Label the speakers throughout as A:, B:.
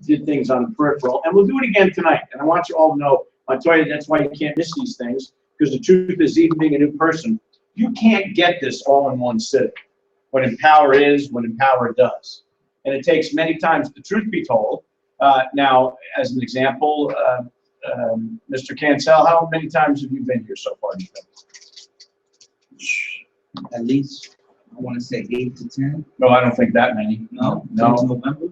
A: did things on the peripheral, and we'll do it again tonight. And I want you all to know, I'll tell you, that's why you can't miss these things, because the truth is, even being a new person, you can't get this all in one sitting. What Empower is, what Empower does. And it takes many times, the truth be told. Now, as an example, Mr. Cancel, how many times have you been here so far?
B: At least, I want to say 8 to 10.
A: No, I don't think that many.
B: No?
A: No.
B: Since November?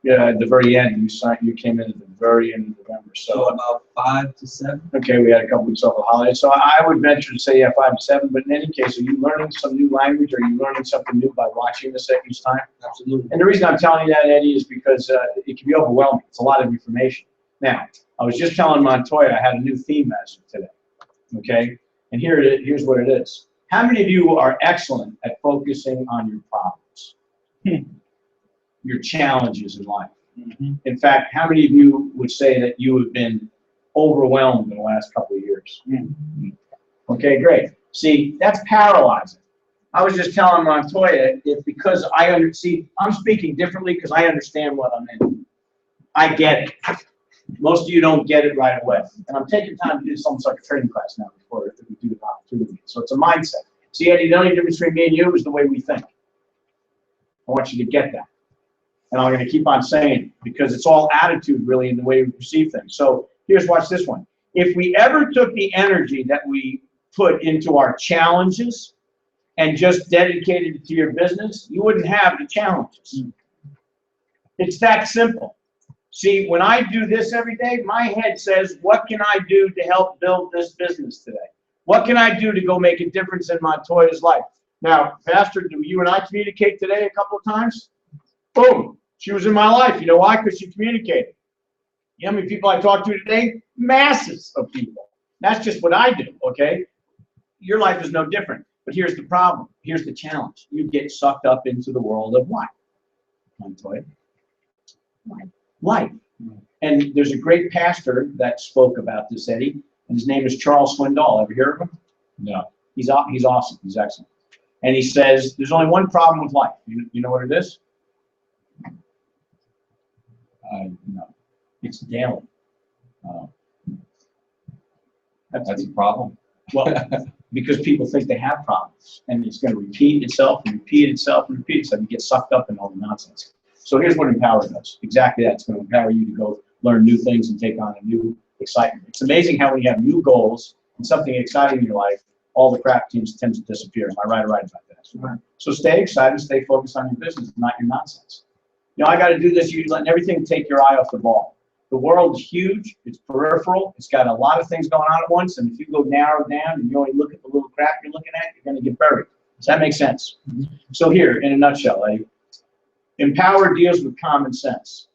A: Yeah, at the very end. You came in at the very end of November.
B: So about 5 to 7.
A: Okay, we had a couple weeks off of holidays. So I would venture to say, yeah, 5 to 7. But in any case, are you learning some new language? Are you learning something new by watching this at each time?
B: Absolutely.
A: And the reason I'm telling you that, Eddie, is because it can be overwhelming. It's a lot of information. Now, I was just telling Montoya I had a new theme as of today. Okay? And here's what it is. How many of you are excellent at focusing on your problems? Your challenges in life?
B: Mm-hmm.
A: In fact, how many of you would say that you have been overwhelmed in the last couple of years?
B: Mm-hmm.
A: Okay, great. See, that's paralyzing. I was just telling Montoya, because I'm speaking differently because I understand what I'm in. I get it. Most of you don't get it right away. And I'm taking time to do this almost like a training class now before we do the opportunity. So it's a mindset. See, Eddie, the only difference between me and you is the way we think. I want you to get that. And I'm going to keep on saying it because it's all attitude, really, in the way we perceive things. So watch this one. If we ever took the energy that we put into our challenges and just dedicated it to your business, you wouldn't have the challenges. It's that simple. See, when I do this every day, my head says, what can I do to help build this business today? What can I do to go make a difference in Montoya's life? Now, Pastor, do you and I communicate today a couple of times? Boom. She was in my life. You know why? Because she communicated. You know how many people I talked to today? Masses of people. That's just what I do, okay? Your life is no different. But here's the problem. Here's the challenge. You get sucked up into the world of what? Montoya? Life. And there's a great pastor that spoke about this, Eddie, and his name is Charles Swindoll. Ever hear of him? No. He's awesome. He's excellent. And he says there's only one problem with life. You know what it is? No. It's daily. That's a problem. Well, because people think they have problems, and it's going to repeat itself and repeat itself and repeat itself. You get sucked up in all the nonsense. So here's what Empower does. Exactly that. It's going to empower you to go learn new things and take on a new excitement. It's amazing how when you have new goals and something exciting in your life, all the crap tends to disappear. Am I right or right about that? Right. So stay excited, stay focused on your business, not your nonsense. You know, I got to do this. You're letting everything take your eye off the ball. The world is huge. It's peripheral. It's got a lot of things going on at once. And if you go narrow down and you only look at the little crap you're looking at, you're going to get buried. Does that make sense? Mm-hmm. So here, in a nutshell, Empower deals with common sense.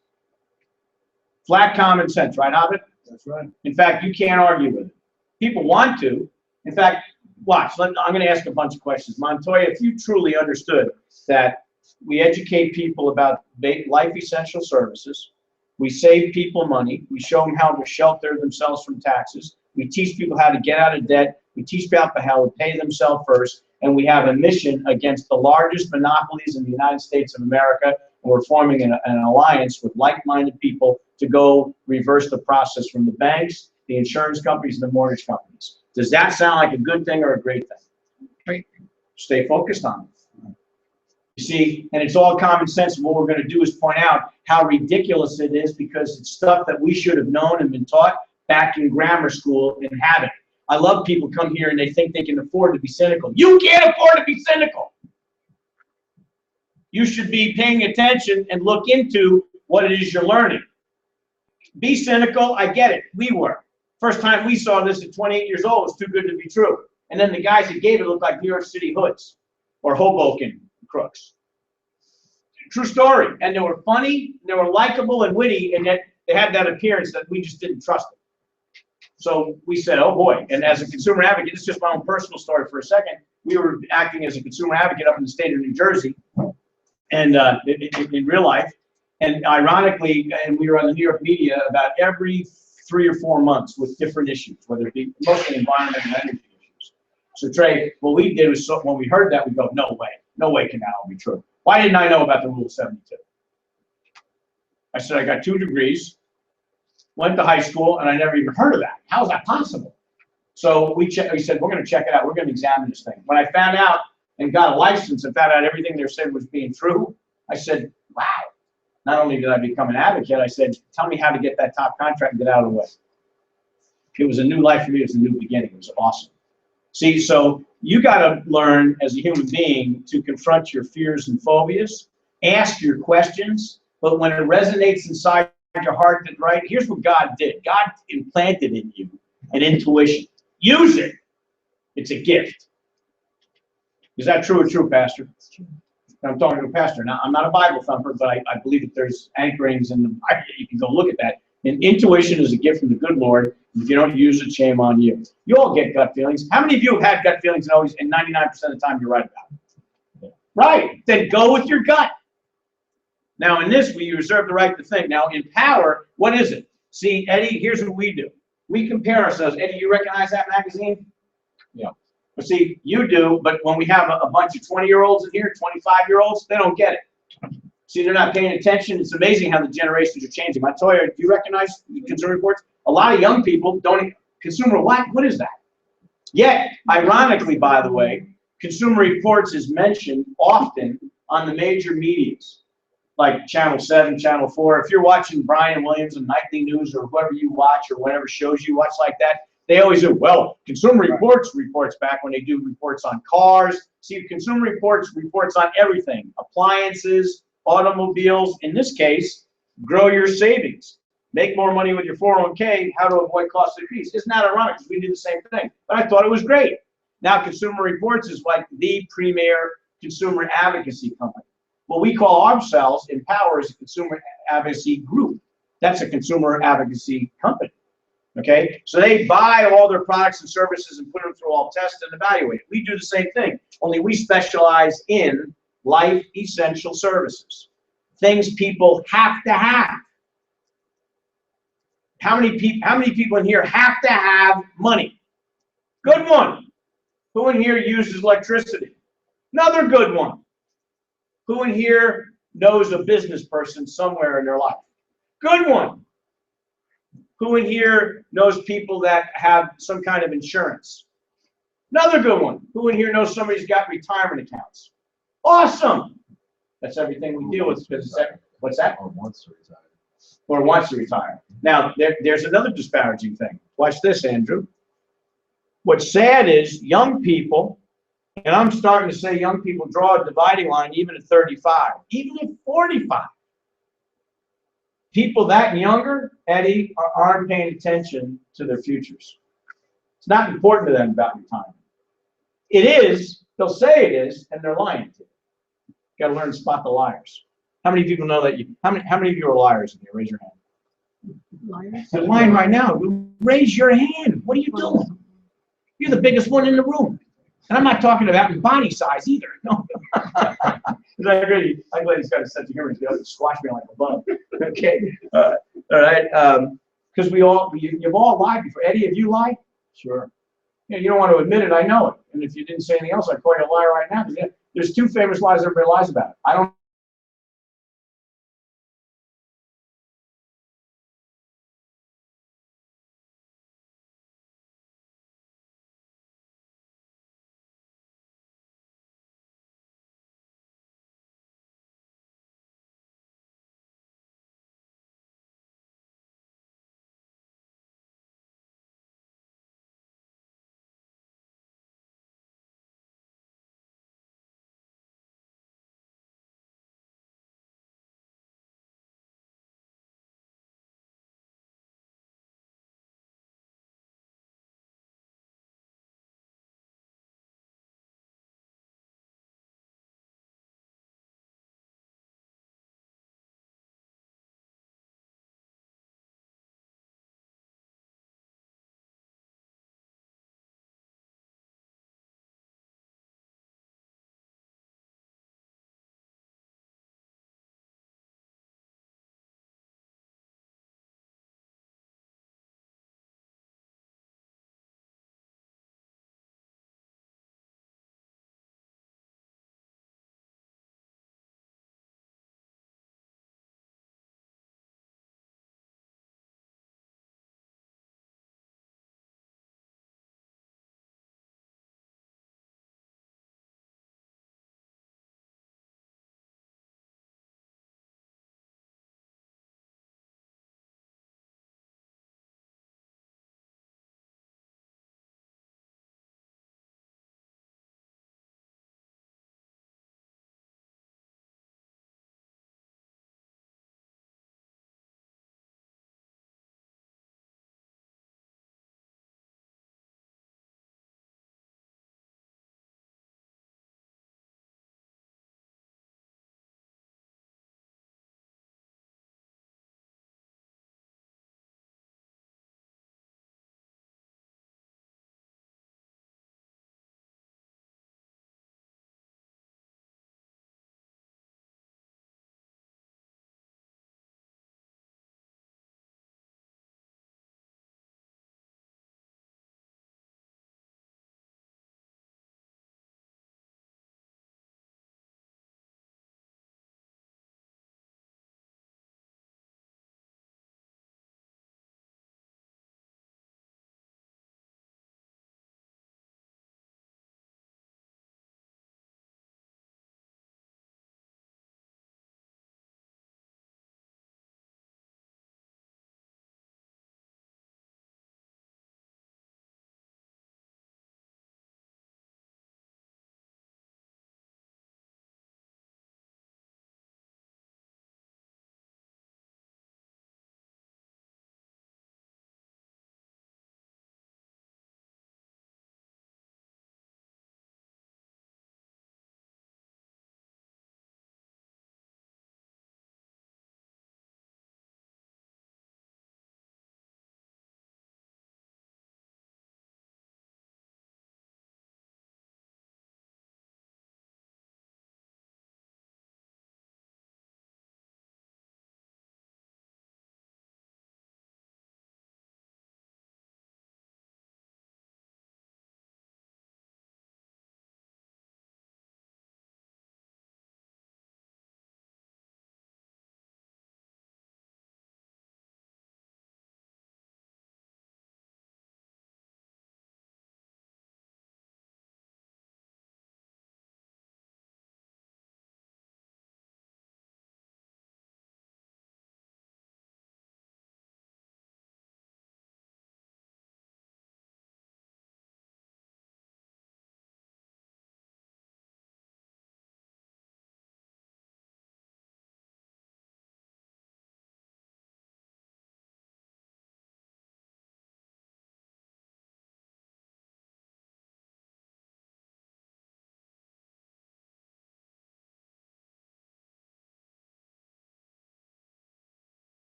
A: Flat common sense, right, Hobbit? That's right. In fact, you can't argue with it. People want to. In fact, watch. I'm going to ask a bunch of questions. Montoya, if you truly understood that we educate people about life essential services, we save people money, we show them how to shelter themselves from taxes, we teach people how to get out of debt, we teach people how to pay themselves first, and we have a mission against the largest monopolies in the United States of America, and we're forming an alliance with like-minded people to go reverse the process from the banks, the insurance companies, and the mortgage companies. Does that sound like a good thing or a great thing? Great. Stay focused on it. You see, and it's all common sense. And what we're going to do is point out how ridiculous it is because it's stuff that we should have known and been taught back in grammar school and had it. I love people come here and they think they can afford to be cynical. You can't afford to be cynical. You should be paying attention and look into what it is you're learning. Be cynical, I get it. We were. First time we saw this at 28 years old, it was too good to be true. And then the guys that gave it looked like New York City hoods or Hoboken crooks. True story. And they were funny, they were likable and witty, and yet they had that appearance that we just didn't trust them. So we said, oh boy. And as a consumer advocate, this is just my own personal story for a second. We were acting as a consumer advocate up in the state of New Jersey, and in real life. And ironically, and we were on the New York media about every 3 or 4 months with different issues, whether it be mostly environmental and energy issues. So Trey, what we did was, when we heard that, we go, no way can that all be true. Why didn't I know about the Rule 72? I said, I got 2 degrees, went to high school, and I never even heard of that. How is that possible? So we said, we're going to check it out. We're going to examine this thing. When I found out and got a license and found out everything they said was being true, I said, wow. Not only did I become an advocate, I said, tell me how to get that top contract and get out of the way. It was a new life for me. It was a new beginning. It was awesome. See, so you got to learn as a human being to confront your fears and phobias, ask your questions, but when it resonates inside your heart, that right, here's what God did. God implanted in you an intuition. Use it. It's a gift. Is that true or true, Pastor? It's true. I'm talking to a pastor. Now, I'm not a Bible thumper, but I believe that there's anchorings in the Bible. You can go look at that. And intuition is a gift from the good Lord. If you don't use it, shame on you. You all get gut feelings. How many of you have had gut feelings and always, and 99% of the time, you're right about it? Right. Then go with your gut. Now, in this, we reserve the right to think. Now, in power, what is it? See, Eddie, here's what we do. We compare ourselves. Eddie, you recognize that magazine? Yeah. But see, you do, but when we have a bunch of 20-year-olds in here, 25-year-olds, they don't get it. See, they're not paying attention. It's amazing how the generations are changing. Montoya, do you recognize the Consumer Reports? A lot of young people don't. Consumer what? What is that? Yet, ironically, by the way, Consumer Reports is mentioned often on the major medias, like Channel 7, Channel 4. If you're watching Brian Williams and Nightly News or whoever you watch or whatever shows you watch like that, they always do, well, Consumer Reports reports back when they do reports on cars. See, Consumer Reports reports on everything, appliances, automobiles. In this case, grow your savings. Make more money with your 401k, how to avoid costly fees. Isn't that ironic? Because we do the same thing. But I thought it was great. Now, Consumer Reports is like the premier consumer advocacy company. What we call ourselves, Empower, is a consumer advocacy group. That's a consumer advocacy company. Okay, so they buy all their products and services and put them through all tests and evaluate it. We do the same thing, only we specialize in life essential services, things people have to have. How many people in here have to have money? Good one. Who in here uses electricity? Another good one. Who in here knows a business person somewhere in their life? Good one. Who in here knows people that have some kind of insurance? Another good one. Who in here knows somebody's got retirement accounts? Awesome. That's everything we deal with. What's that?
C: Or wants to retire.
A: Or wants to retire. Now, there's another disparaging thing. Watch this, Andrew. What's sad is young people, and I'm starting to say young people draw a dividing line even at 35, even at 45. People that younger, Eddie, aren't paying attention to their futures. It's not important to them about retirement. It is, they'll say it is, and they're lying to you. Got to learn to spot the liars. How many people know that how many of you are liars in here? Raise your hand.
D: Liars?
A: They're lying right now. Raise your hand. What are you doing? You're the biggest one in the room. And I'm not talking about in body size either. No. I'm glad he's got a sense of humor. He's going to squash me like a bug. Okay. All right. Because you've all lied before. Eddie, have you lied? Sure. Yeah, you don't want to admit it. I know it. And if you didn't say anything else, I'd call you a liar right now. There's 2 famous lies everybody lies about. I don't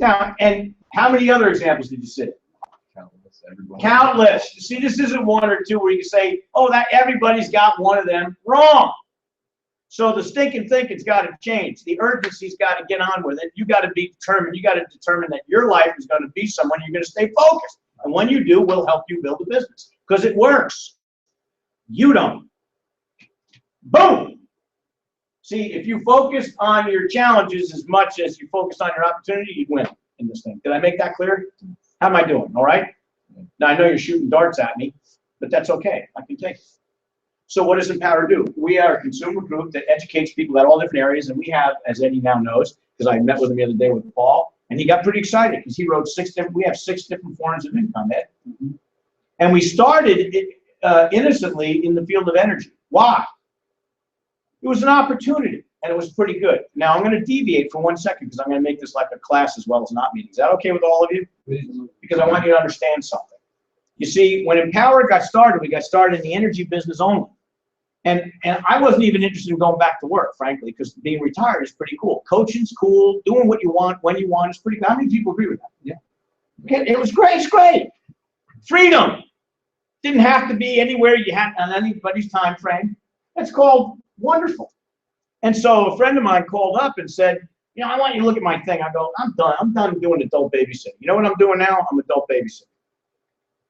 A: Now, and how many other examples did you see?
C: Countless, everybody.
A: Countless. You see, this isn't one or two where you say, oh, that everybody's got one of them. Wrong. So the stinking thinking's got to change. The urgency's got to get on with it. You got to be determined. You got to determine that your life is going to be someone you're going to stay focused. And when you do, we'll help you build a business because it works. You don't. Boom. See, if you focus on your challenges as much as you focus on your opportunity, you win in this thing. Did I make that clear? How am I doing? All right? Now, I know you're shooting darts at me, but that's okay. I can take it. So what does Empower do? We are a consumer group that educates people at all different areas, and we have, as Eddie now knows, because I met with him the other day with Paul, and he got pretty excited because he wrote we have 6 different forms of income, Ed. And we started innocently in the field of energy. Why? It was an opportunity, and it was pretty good. Now, I'm going to deviate for 1 second because I'm going to make this like a class as well as not meeting. Is that okay with all of you? Because I want you to understand something. You see, when Empower got started, we got started in the energy business only. And I wasn't even interested in going back to work, frankly, because being retired is pretty cool. Coaching's cool. Doing what you want, when you want is pretty cool. How many people agree with that? Yeah. It was great. It's great. Freedom. Didn't have to be anywhere you had on anybody's time frame. That's called wonderful. And so a friend of mine called up and said, you know, I want you to look at my thing. I go, I'm done. I'm done doing adult babysitting. You know what I'm doing now? I'm adult babysitting.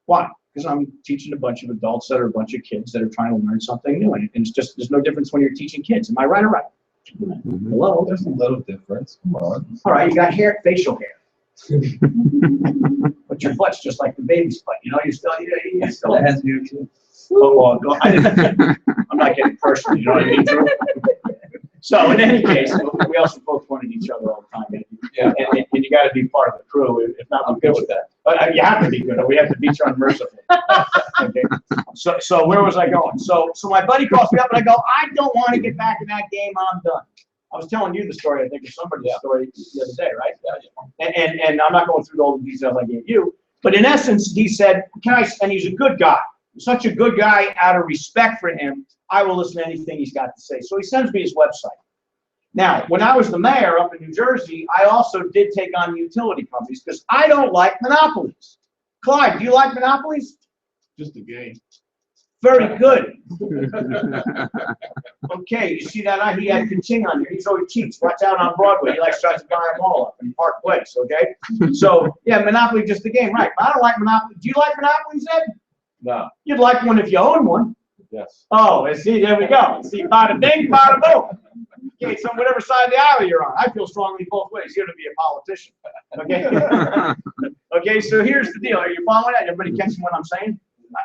A: Why? Because I'm teaching a bunch of adults that are a bunch of kids that are trying to learn something new. And it's just, there's no difference when you're teaching kids. Am I right or right? Hello?
C: There's a little difference. Come on.
A: All right, you got hair, facial hair. But your butt's just like the baby's butt. You know, you still
C: It has hair too.
A: Oh, well, I'm not getting personal, you know what I mean? So in any case, we also both wanted each other all the time.
C: Yeah.
A: And you got to be part of the crew. If not, we're good with that. But you have to be good, or we have to beat you unmercifully. Okay. So where was I going? So my buddy calls me up, and I go, I don't want to get back in that game. I'm done. I was telling you the story, I think, of somebody's story the other day, right? Yeah. And I'm not going through all the details I gave you. But in essence, he said, and he's a good guy. Such a good guy, out of respect for him, I will listen to anything he's got to say. So he sends me his website. Now, when I was the mayor up in New Jersey, I also did take on utility companies because I don't like monopolies. Clyde, do you like monopolies?
C: Just a game.
A: Very good. Okay, you see that? He had Kaching on there. He's always cheats. Watch out on Broadway. He likes tries to buy them all up in Park Place, okay? So, yeah, Monopoly, just a game, right. But I don't like Monopoly. Do you like Monopolies, Ed?
C: No.
A: You'd like one if you own one.
C: Yes.
A: Oh, see, there we go. See, bada bing, bada boom. Okay, so whatever side of the aisle you're on. I feel strongly both ways. You're to be a politician. Okay? Okay, so here's the deal. Are you following that? Everybody catching what I'm saying?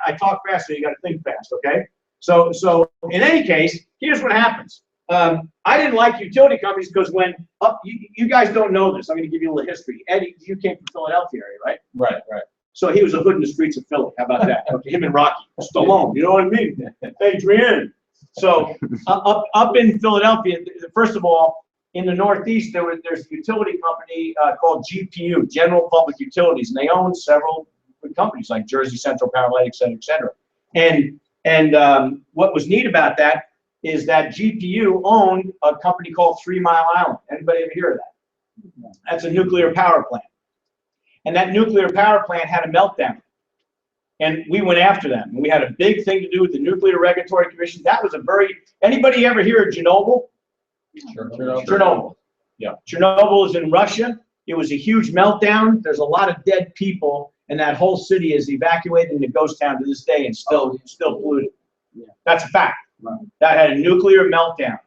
A: I talk fast, so you got to think fast, okay? So in any case, here's what happens. I didn't like utility companies because when you guys don't know this. I'm going to give you a little history. Eddie, you came from Philadelphia area, right?
C: Right.
A: So he was a hood in the streets of Philly. How about that? Okay, him and Rocky Stallone. You know what I mean? Adrian. So up in Philadelphia, first of all, in the Northeast, there's a utility company called GPU, General Public Utilities, and they own several companies like Jersey Central, Power Light, et cetera, et cetera. And what was neat about that is that GPU owned a company called 3 Mile Island. Anybody ever hear of that? That's a nuclear power plant. And that nuclear power plant had a meltdown. And we went after them. And we had a big thing to do with the Nuclear Regulatory Commission. That was anybody ever hear of Chernobyl? Chernobyl. Yeah. Chernobyl is in Russia. It was a huge meltdown. There's a lot of dead people, and that whole city is evacuated in a ghost town to this day and still polluted. Yeah. That's a fact. Right. That had a nuclear meltdown.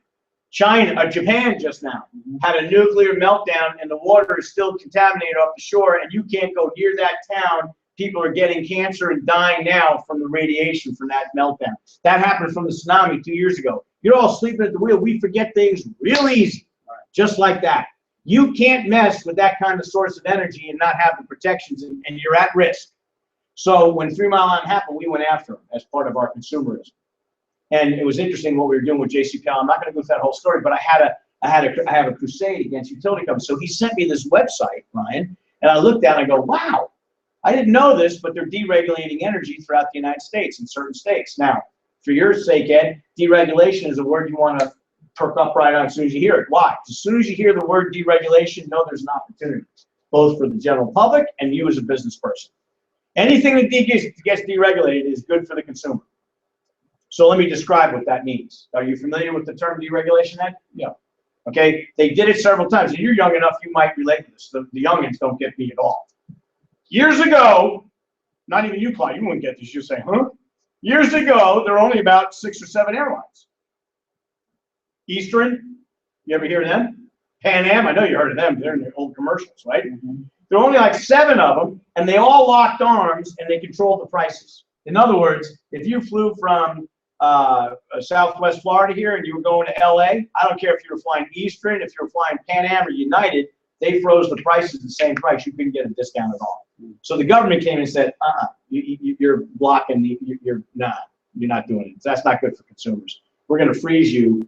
A: Japan just now had a nuclear meltdown, and the water is still contaminated off the shore, and you can't go near that town. People are getting cancer and dying now from the radiation from that meltdown. That happened from the tsunami 2 years ago. You're all sleeping at the wheel. We forget things real easy, just like that. You can't mess with that kind of source of energy and not have the protections, and you're at risk. So when 3 Mile Island happened, we went after them as part of our consumerism. And it was interesting what we were doing with JCPL. I'm not going to go through that whole story, but I have a crusade against utility companies. So he sent me this website, Ryan, and I looked at it and I go, wow, I didn't know this, but they're deregulating energy throughout the United States in certain states. Now, for your sake, Ed, deregulation is a word you want to perk up right on as soon as you hear it. Why? As soon as you hear the word deregulation, know there's an opportunity. both for the general public and you as a business person. Anything that gets deregulated is good for the consumer. So let me describe what that means. Are you familiar with the term deregulation, Ed?
C: Yeah.
A: Okay, they did it several times, and you're young enough, you might relate to this. The youngins don't get me at all. Years ago, not even you, Clyde, you wouldn't get this, you'd say, huh? Years ago, there were only about 6 or 7 airlines. Eastern, you ever hear of them? Pan Am, I know you heard of them, they're in their old commercials, right? There were only like 7 of them, and they all locked arms, and they controlled the prices. In other words, if you flew from Southwest Florida here and you were going to LA, I don't care if you were flying Eastern, if you were flying Pan Am or United, they froze the prices the same price. You couldn't get a discount at all. So the government came and said, you're blocking, you're not doing it. That's not good for consumers. We're going to freeze you,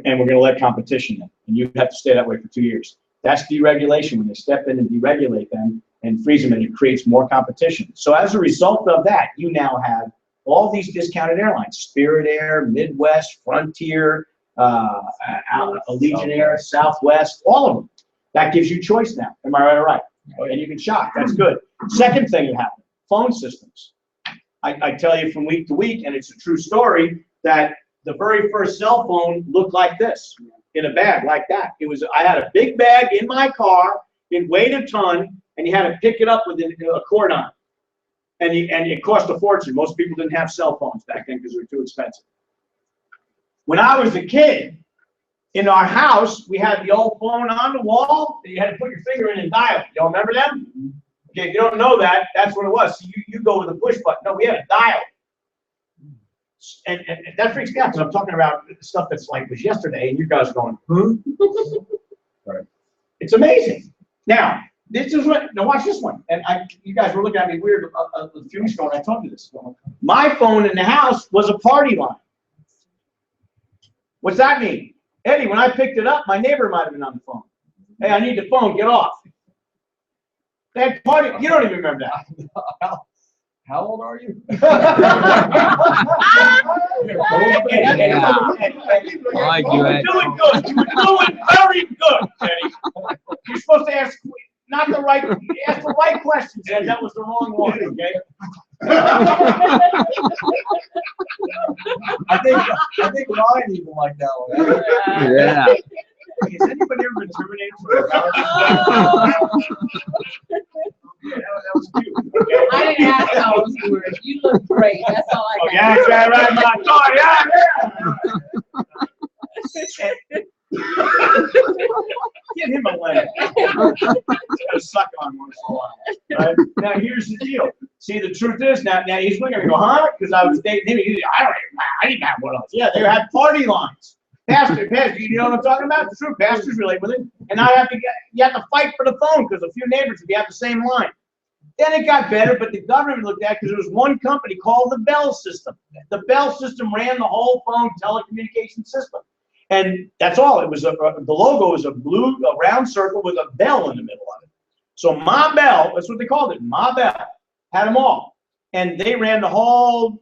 A: and we're going to let competition in, and you have to stay that way for 2 years. That's deregulation, when they step in and deregulate them and freeze them, and it creates more competition. So as a result of that, you now have all these discounted airlines: Spirit Air, Midwest, Frontier, Allegiant Air, Southwest, all of them. That gives you choice now. Am I right or right? And you can shop. That's good. Second thing that happened: phone systems. I tell you from week to week, and it's a true story, that the very first cell phone looked like this, in a bag like that. I had a big bag in my car, it weighed a ton, and you had to pick it up with a cord on it. And it cost a fortune. Most people didn't have cell phones back then because they were too expensive. When I was a kid, in our house, we had the old phone on the wall that you had to put your finger in and dial. You don't remember them? Okay, if you don't know that, that's what it was. So you go with a push button. No, we had a dial. And that freaks me out, because I'm talking about stuff that's like was yesterday, and you guys are going, huh? Right. It's amazing. Now, this is what, now watch this one. And you guys were looking at me weird a few weeks ago when I told you this. My phone in the house was a party line. What's that mean? Eddie, when I picked it up, my neighbor might have been on the phone. Hey, I need the phone, get off. That party, you don't even remember that.
C: How old are you?
D: I like you, Ed.
A: You're doing good. You were doing very good, Eddie. You're supposed to ask ask the right questions, Ed. That was the wrong one, okay?
C: I think Ryan even like that one.
D: Yeah.
A: Has anybody ever been terminated for that was cute. Okay.
E: I didn't ask how old you were. You look great. That's all I
A: Oh,
E: got.
A: yeah, right, my God, yeah. Give him a leg. He's gotta suck on once in a while. Right? Now here's the deal. See, the truth is now he's looking at me, go, huh? Because I was dating him. I didn't have one of those. Yeah, they had party lines. Pastor, you know what I'm talking about? It's true. Pastors relate with it. And now you have to fight for the phone because a few neighbors would be at the same line. Then it got better, but the government looked at it because there was one company called the Bell System. The Bell System ran the whole phone telecommunication system. And that's all. It was the logo was a round circle with a bell in the middle of it. So Ma Bell, that's what they called it. Ma Bell had them all, and they ran the whole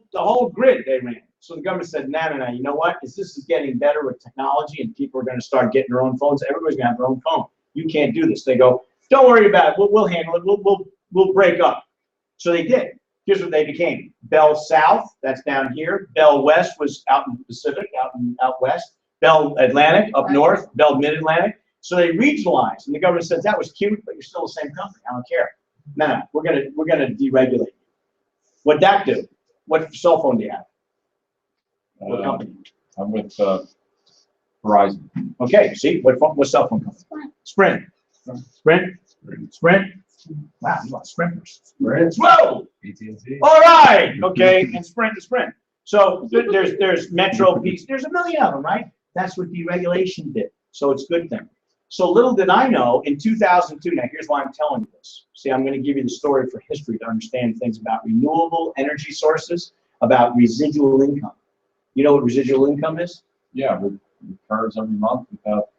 A: grid. They ran. So the government said, no. You know what? This is getting better with technology, and people are going to start getting their own phones. Everybody's going to have their own phone. You can't do this. They go, don't worry about it. We'll handle it. We'll break up. So they did. Here's what they became: Bell South, that's down here. Bell West was out in the Pacific, out west. Bell Atlantic up north. Bell Mid-Atlantic. So they regionalized, and the government says that was cute, but you're still the same company. I don't care. No, we're gonna deregulate. What'd that do? What cell phone do you have? What company?
C: I'm with Verizon.
A: Okay, see, what cell phone company? Sprint. Sprint. Wow, you want Sprinters. Sprint. Whoa!
C: AT&T.
A: All right. Okay, and Sprint to Sprint. So there's Metro piece. There's a million of them, right? That's what deregulation did. So it's a good thing. So little did I know, in 2002, now here's why I'm telling you this. See, I'm going to give you the story for history to understand things about renewable energy sources, about residual income. You know what residual income is?
C: Yeah, with cars every month without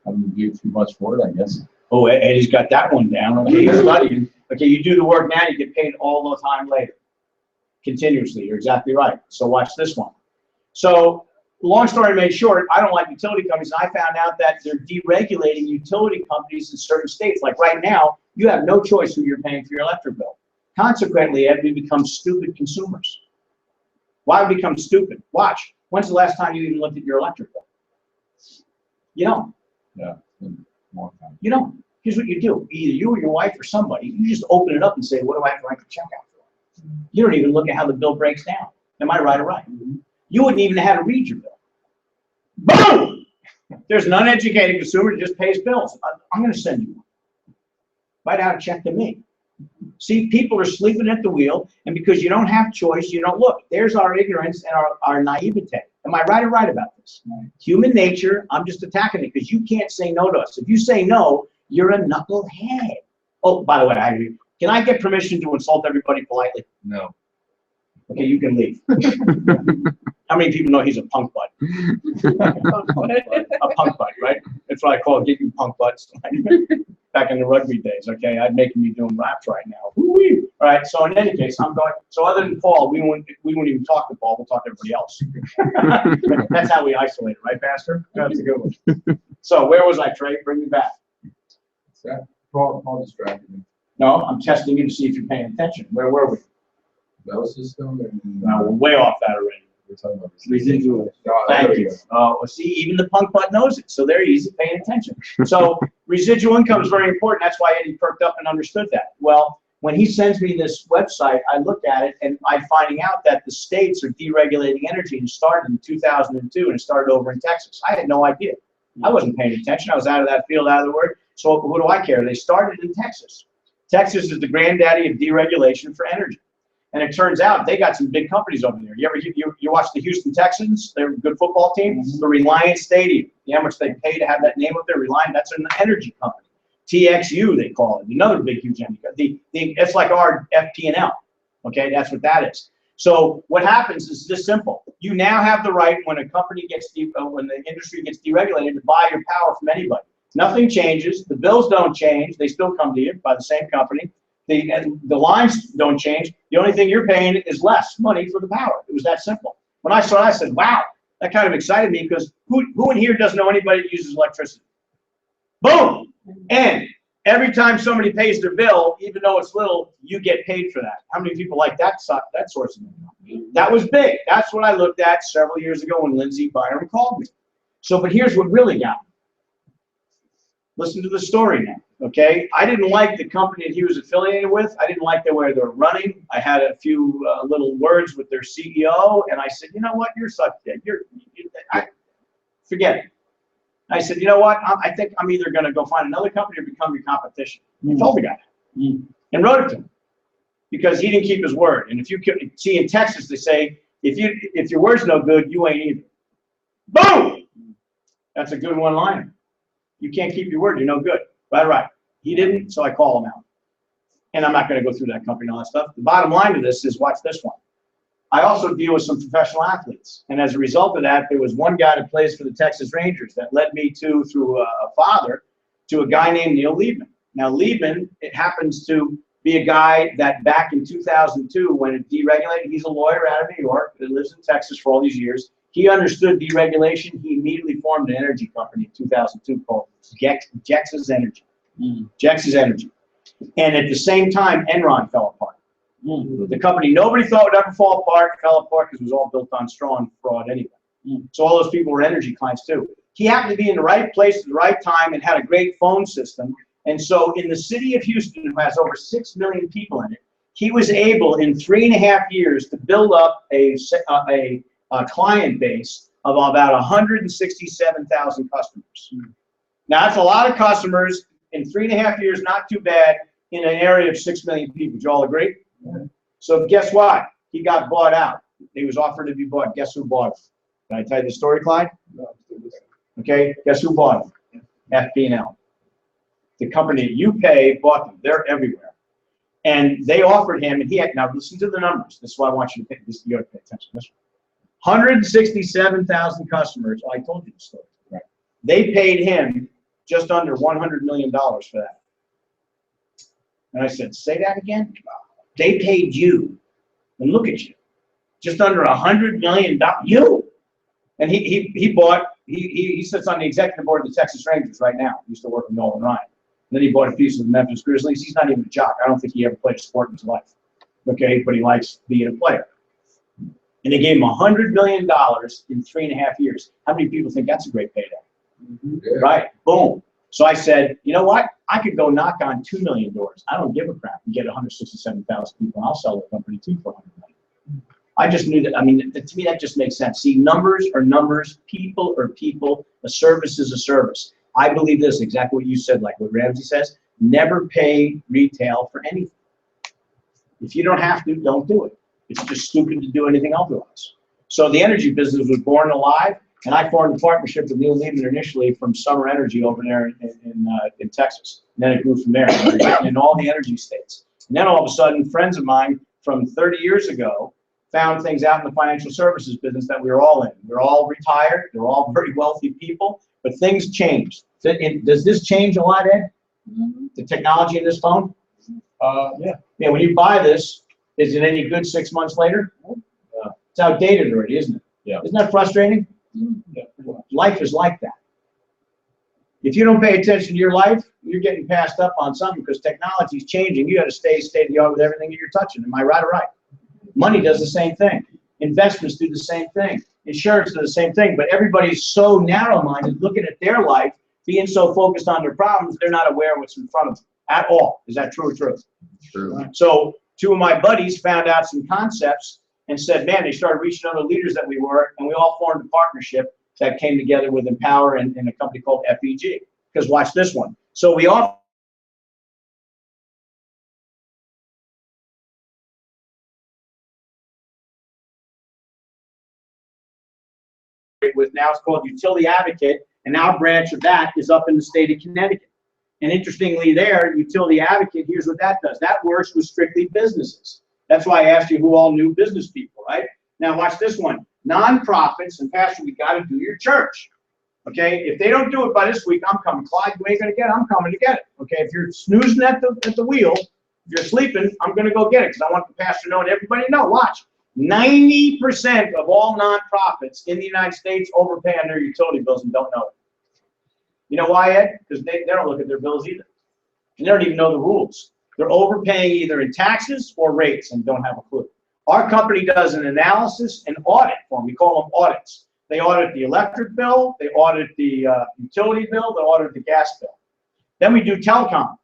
C: having to do too much for it, I guess.
A: Oh, Eddie's got that one down. Okay, he's studying. Okay, you do the work now, you get paid all the time later. Continuously, you're exactly right. So watch this one. So long story made short, I don't like utility companies. I found out that they're deregulating utility companies in certain states. Like right now, you have no choice who you're paying for your electric bill. Consequently, we become stupid consumers. Why become stupid? Watch. When's the last time you even looked at your electric bill? You don't.
C: Yeah. More time.
A: You don't. Here's what you do. Either you or your wife or somebody, you just open it up and say, what do I have to write the check out for? You don't even look at how the bill breaks down. Am I right or right? You wouldn't even know how to read your bill. Boom! There's an uneducated consumer that just pays bills. I'm going to send you one. Write out a check to me. See, people are sleeping at the wheel, and because you don't have choice, you don't look. There's our ignorance and our naivete. Am I right or right about this? Human nature, I'm just attacking it because you can't say no to us. If you say no, you're a knucklehead. Oh, by the way, can I get permission to insult everybody politely?
C: No.
A: Okay, you can leave. How many people know he's a punk butt? A punk butt, right? That's what I call getting punk butts. Back in the rugby days, okay? I'd make me doing raps right now. Woo-wee. All right, so in any case, I'm going, so other than Paul, we wouldn't even talk to Paul, we'll talk to everybody else. That's how we isolate it, right, Pastor? That's a good one. So where was I, Trey? Bring me back.
C: What's that? Paul distracted me.
A: No, I'm testing you to see if you're paying attention. Where were we?
C: Bell system and.
A: No, we're way off that already.
C: We're talking about
B: Residual.
C: Oh, there
A: Thank
C: we
A: you.
C: go.
A: Well, see, even the punk butt knows it, so they're easy paying attention. So residual income is very important. That's why Eddie perked up and understood that. Well, when he sends me this website, I look at it and I'm finding out that the states are deregulating energy and started in 2002 and it started over in Texas. I had no idea. I wasn't paying attention. I was out of that field, out of the word. So who do I care? They started in Texas. Texas is the granddaddy of deregulation for energy. And it turns out they got some big companies over there. You watch the Houston Texans? They're a good football team. The Reliance Stadium. You know how much they pay to have that name up there? Reliant. That's an energy company. TXU they call it. Another big huge energy. It's like our FP&L. Okay, that's what that is. So what happens is this simple. You now have the right when a company gets when the industry gets deregulated to buy your power from anybody. Nothing changes. The bills don't change. They still come to you by the same company. The lines don't change. The only thing you're paying is less money for the power. It was that simple. When I saw it, I said, wow, that kind of excited me because who in here doesn't know anybody that uses electricity? Boom! And every time somebody pays their bill, even though it's little, you get paid for that. How many people like that source of income? That was big. That's what I looked at several years ago when Lindsey Byram called me. So, but here's what really got me. Listen to the story now, okay? I didn't like the company that he was affiliated with. I didn't like the way they're running. I had a few little words with their CEO, and I said, you know what? You're such forget it. I said, you know what? I think I'm either going to go find another company or become your competition. I told the guy and wrote it to him because he didn't keep his word. And if you see in Texas, they say if your word's no good, you ain't either. Boom! That's a good one-liner. You can't keep your word, you're no good. Right. He didn't, so I call him out. And I'm not going to go through that company and all that stuff. The bottom line to this is, watch this one. I also deal with some professional athletes. And as a result of that, there was one guy that plays for the Texas Rangers that led me through a father, to a guy named Neil Liebman. Now, Liebman, it happens to be a guy that back in 2002, when it deregulated, he's a lawyer out of New York that lives in Texas for all these years. He understood deregulation. He immediately formed an energy company in 2002 called Jex's Energy. Jex's Energy. And at the same time, Enron fell apart. The company nobody thought would ever fall apart fell apart because it was all built on straw and fraud anyway. So all those people were energy clients too. He happened to be in the right place at the right time and had a great phone system. And so in the city of Houston, who has over 6 million people in it, he was able in 3.5 years to build up a client base of about 167,000 customers. Now that's a lot of customers in 3.5 years, not too bad in an area of 6 million people. Do you all agree? Yeah. So guess what? He got bought out. He was offered to be bought. Guess who bought him? Can I tell you the story, Clyde? No. Okay, guess who bought him? FP&L. The company that you pay bought them. They're everywhere. And they offered him, and he had, now listen to the numbers. This is why I want you to pay, you have to pay attention to this one. 167,000 customers. Oh, I told you the story. Right. They paid him just under $100 million for that. And I said, say that again? They paid you, and look at you, just under $100 million. You! And he sits on the executive board of the Texas Rangers right now. He used to work with Nolan Ryan. And then he bought a piece of the Memphis Grizzlies. He's not even a jock. I don't think he ever played a sport in his life. Okay, but he likes being a player. And they gave him $100 million in 3.5 years. How many people think that's a great payday?
C: Yeah.
A: Right, boom. So I said, you know what? I could go knock on 2 million doors. I don't give a crap. And get 167,000 people. I'll sell the company too for $100 million. I just knew that. I mean, to me, that just makes sense. See, numbers are numbers. People are people. A service is a service. I believe this, exactly what you said, like what Ramsey says. Never pay retail for anything. If you don't have to, don't do it. It's just stupid to do anything otherwise. So the energy business was born alive, and I formed a partnership with Neil Lehman initially from Summer Energy over there in Texas. And then it grew from there. We're getting in all the energy states. And then all of a sudden, friends of mine from 30 years ago found things out in the financial services business that we were all in. They're all retired. They're all very wealthy people, but things changed. Does this change a lot, Ed?
E: Mhm.
A: The technology in this phone?
C: Yeah.
A: Yeah, when you buy this, is it any good 6 months later? It's outdated already, isn't it?
C: Yeah.
A: Isn't that frustrating?
C: Yeah.
A: Life is like that. If you don't pay attention to your life, you're getting passed up on something because technology is changing. You got to stay state of the art with everything that you're touching. Am I right or right? Money does the same thing. Investments do the same thing. Insurance does the same thing. But everybody's so narrow-minded, looking at their life, being so focused on their problems, they're not aware of what's in front of them at all. Is that true or true?
C: True.
A: So 2 of my buddies found out some concepts and said, man, they started reaching out to leaders that we were, and we all formed a partnership that came together with Empower and a company called FEG. Because watch this one. So we all with now it's called Utility Advocate, and our branch of that is up in the state of Connecticut. And interestingly there, Utility Advocate, here's what that does. That works with strictly businesses. That's why I asked you who all knew business people, right? Now watch this one. Nonprofits, and Pastor, we got to do your church. Okay, if they don't do it by this week, I'm coming. Clyde, you ain't gonna get it, I'm coming to get it. Okay, if you're snoozing at the wheel, if you're sleeping, I'm gonna go get it because I want the pastor to know and everybody to know. Watch. 90% of all nonprofits in the United States overpay on their utility bills and don't know it. You know why, Ed? Because they don't look at their bills either. And they don't even know the rules. They're overpaying either in taxes or rates and don't have a clue. Our company does an analysis and audit for them. We call them audits. They audit the electric bill, they audit the utility bill, they audit the gas bill. Then we do telecom.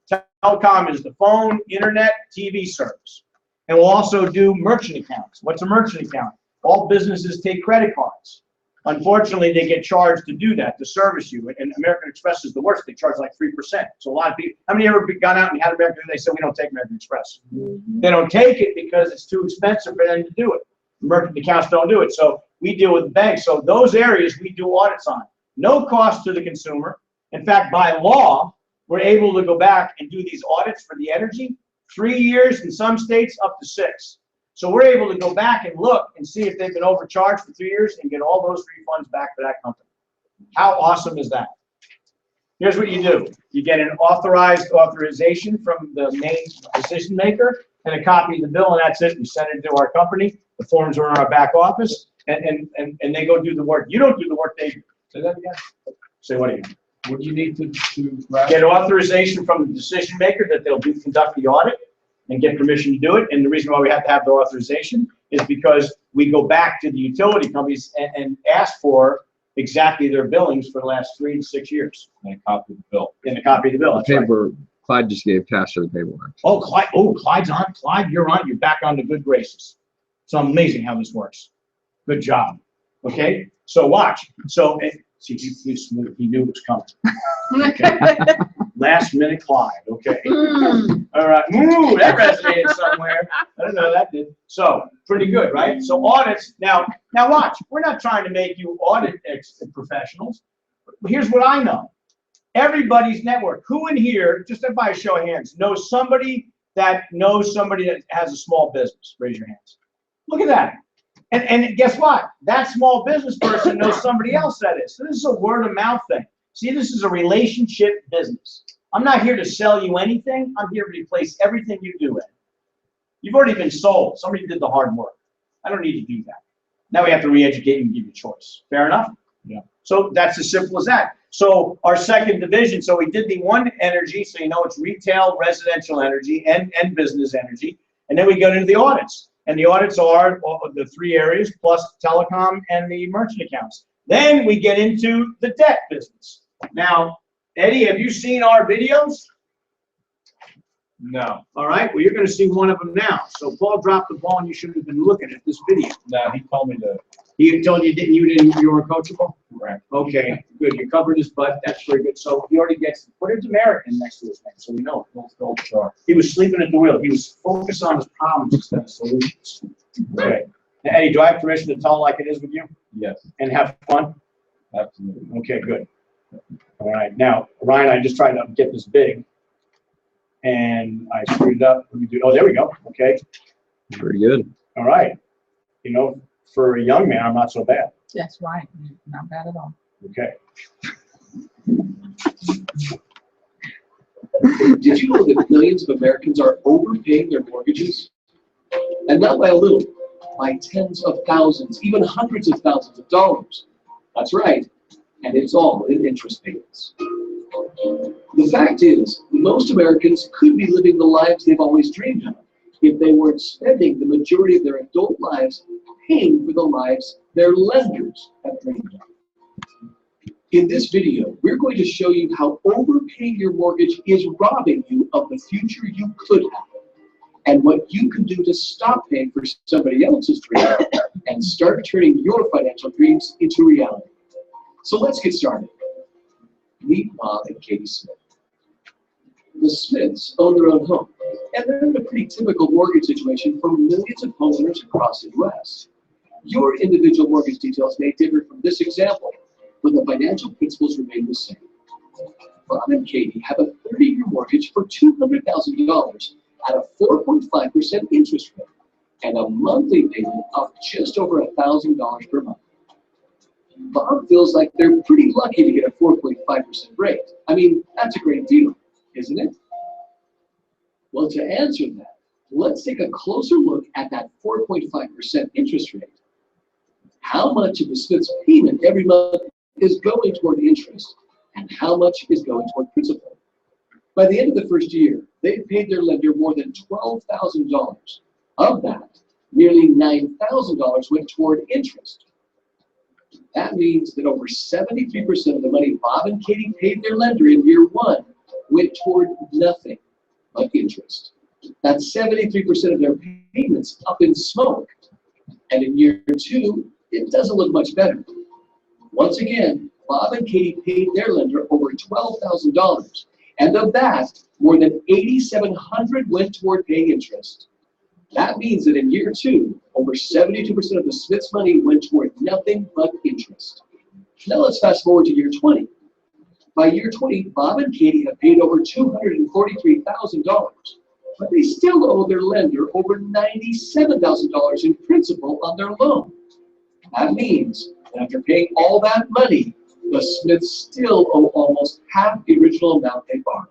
A: Telecom is the phone, internet, TV service. And we'll also do merchant accounts. What's a merchant account? All businesses take credit cards. Unfortunately, they get charged to do that, to service you. And American Express is the worst. They charge like 3%. So a lot of people, how many ever gone out and had American Express? They said, we don't take American Express. They don't take it because it's too expensive for them to do it. Merchant accounts don't do it. So we deal with banks. So those areas we do audits on. No cost to the consumer. In fact, by law, we're able to go back and do these audits for the energy. 3 years, in some states, up to 6. So we're able to go back and look and see if they've been overcharged for 3 years and get all those refunds back to that company. How awesome is that? Here's what you do. You get an authorization from the main decision maker and a copy of the bill, and that's it. We send it to our company. The forms are in our back office, and they go do the work. You don't do the work, they do. Say that again. Say what again?
C: What do you need to
A: Get authorization from the decision maker that they'll conduct the audit and get permission to do it. And the reason why we have to have the authorization is because we go back to the utility companies and ask for exactly their billings for the last 3 to 6 years.
C: And a copy of the bill.
A: And a copy of the bill. That's right.
D: Paper, Clyde just gave Pastor the paperwork.
A: Oh, Clyde, Clyde's on. Clyde, you're on. You're back on to good graces. It's amazing how this works. Good job. Okay? So watch. So, see, he's smooth. He knew it was coming. Okay. Last minute Clyde. Okay. All right. Ooh, that resonated somewhere. I don't know that did. So, pretty good, right? So audits. Now watch. We're not trying to make you audit professionals. Here's what I know. Everybody's network. Who in here, just by a show of hands, knows somebody that has a small business? Raise your hands. Look at that. And guess what? That small business person knows somebody else that is. So this is a word of mouth thing. See, this is a relationship business. I'm not here to sell you anything. I'm here to replace everything you do in. You've already been sold. Somebody did the hard work. I don't need to do that. Now we have to re-educate you and give you choice. Fair enough?
C: Yeah.
A: So that's as simple as that. So our second division, so we did the one energy, so you know it's retail, residential energy, and business energy. And then we go into the audits. And the audits are the three areas plus telecom and the merchant accounts. Then we get into the debt business. Now, Eddie, have you seen our videos?
C: No,
A: All right, well, you're going to see one of them now. So Paul dropped the ball and you should have been looking at this video.
C: no, he told me to,
A: He told you you were coachable?
C: correct.
A: Okay, good. You covered his butt. That's very good. So he already gets, put his American next to his name, so we know.
C: Gold star.
A: He was sleeping at the wheel. He was focused on his problems instead of solutions. Okay. Now, Eddie, do I have permission to tell it like it is with you
C: Yes,
A: and have fun?
C: absolutely.
A: Okay, good. All right. Now, Ryan, I just tried to get this big and I screwed it up. Let me do, oh, there we go. Okay.
D: Pretty good.
A: All right. You know, for a young man, I'm not so bad.
E: That's right. Not bad at all.
A: Okay.
F: Did you know that millions of Americans are overpaying their mortgages? And not by a little, by tens of thousands, even hundreds of thousands of dollars. That's right, and it's all in interest payments. The fact is, most Americans could be living the lives they've always dreamed of if they weren't spending the majority of their adult lives paying for the lives their lenders have dreamed of. In this video, we're going to show you how overpaying your mortgage is robbing you of the future you could have, and what you can do to stop paying for somebody else's dream and start turning your financial dreams into reality. So let's get started. Meet Bob and Katie Smith. The Smiths own their own home, and they're in a pretty typical mortgage situation for millions of homeowners across the U.S. Your individual mortgage details may differ from this example, but the financial principles remain the same. Bob and Katie have a 30-year mortgage for $200,000 at a 4.5% interest rate and a monthly payment of just over $1,000 per month. Bob feels like they're pretty lucky to get a 4.5% rate. I mean, that's a great deal, isn't it? Well, to answer that, let's take a closer look at that 4.5% interest rate. How much of the Smith's payment every month is going toward interest, and how much is going toward principal? By the end of the first year, they've paid their lender more than $12,000. Of that, nearly $9,000 went toward interest. That means that over 73% of the money Bob and Katie paid their lender in year one went toward nothing but interest. That's 73% of their payments up in smoke. And in year two, it doesn't look much better. Once again, Bob and Katie paid their lender over $12,000, and of that, more than $8,700 went toward paying interest. That means that in year two, over 72% of the Smiths' money went toward nothing but interest. Now let's fast forward to year 20. By year 20, Bob and Katie have paid over $243,000, but they still owe their lender over $97,000 in principal on their loan. That means that after paying all that money, the Smiths still owe almost half the original amount they borrowed.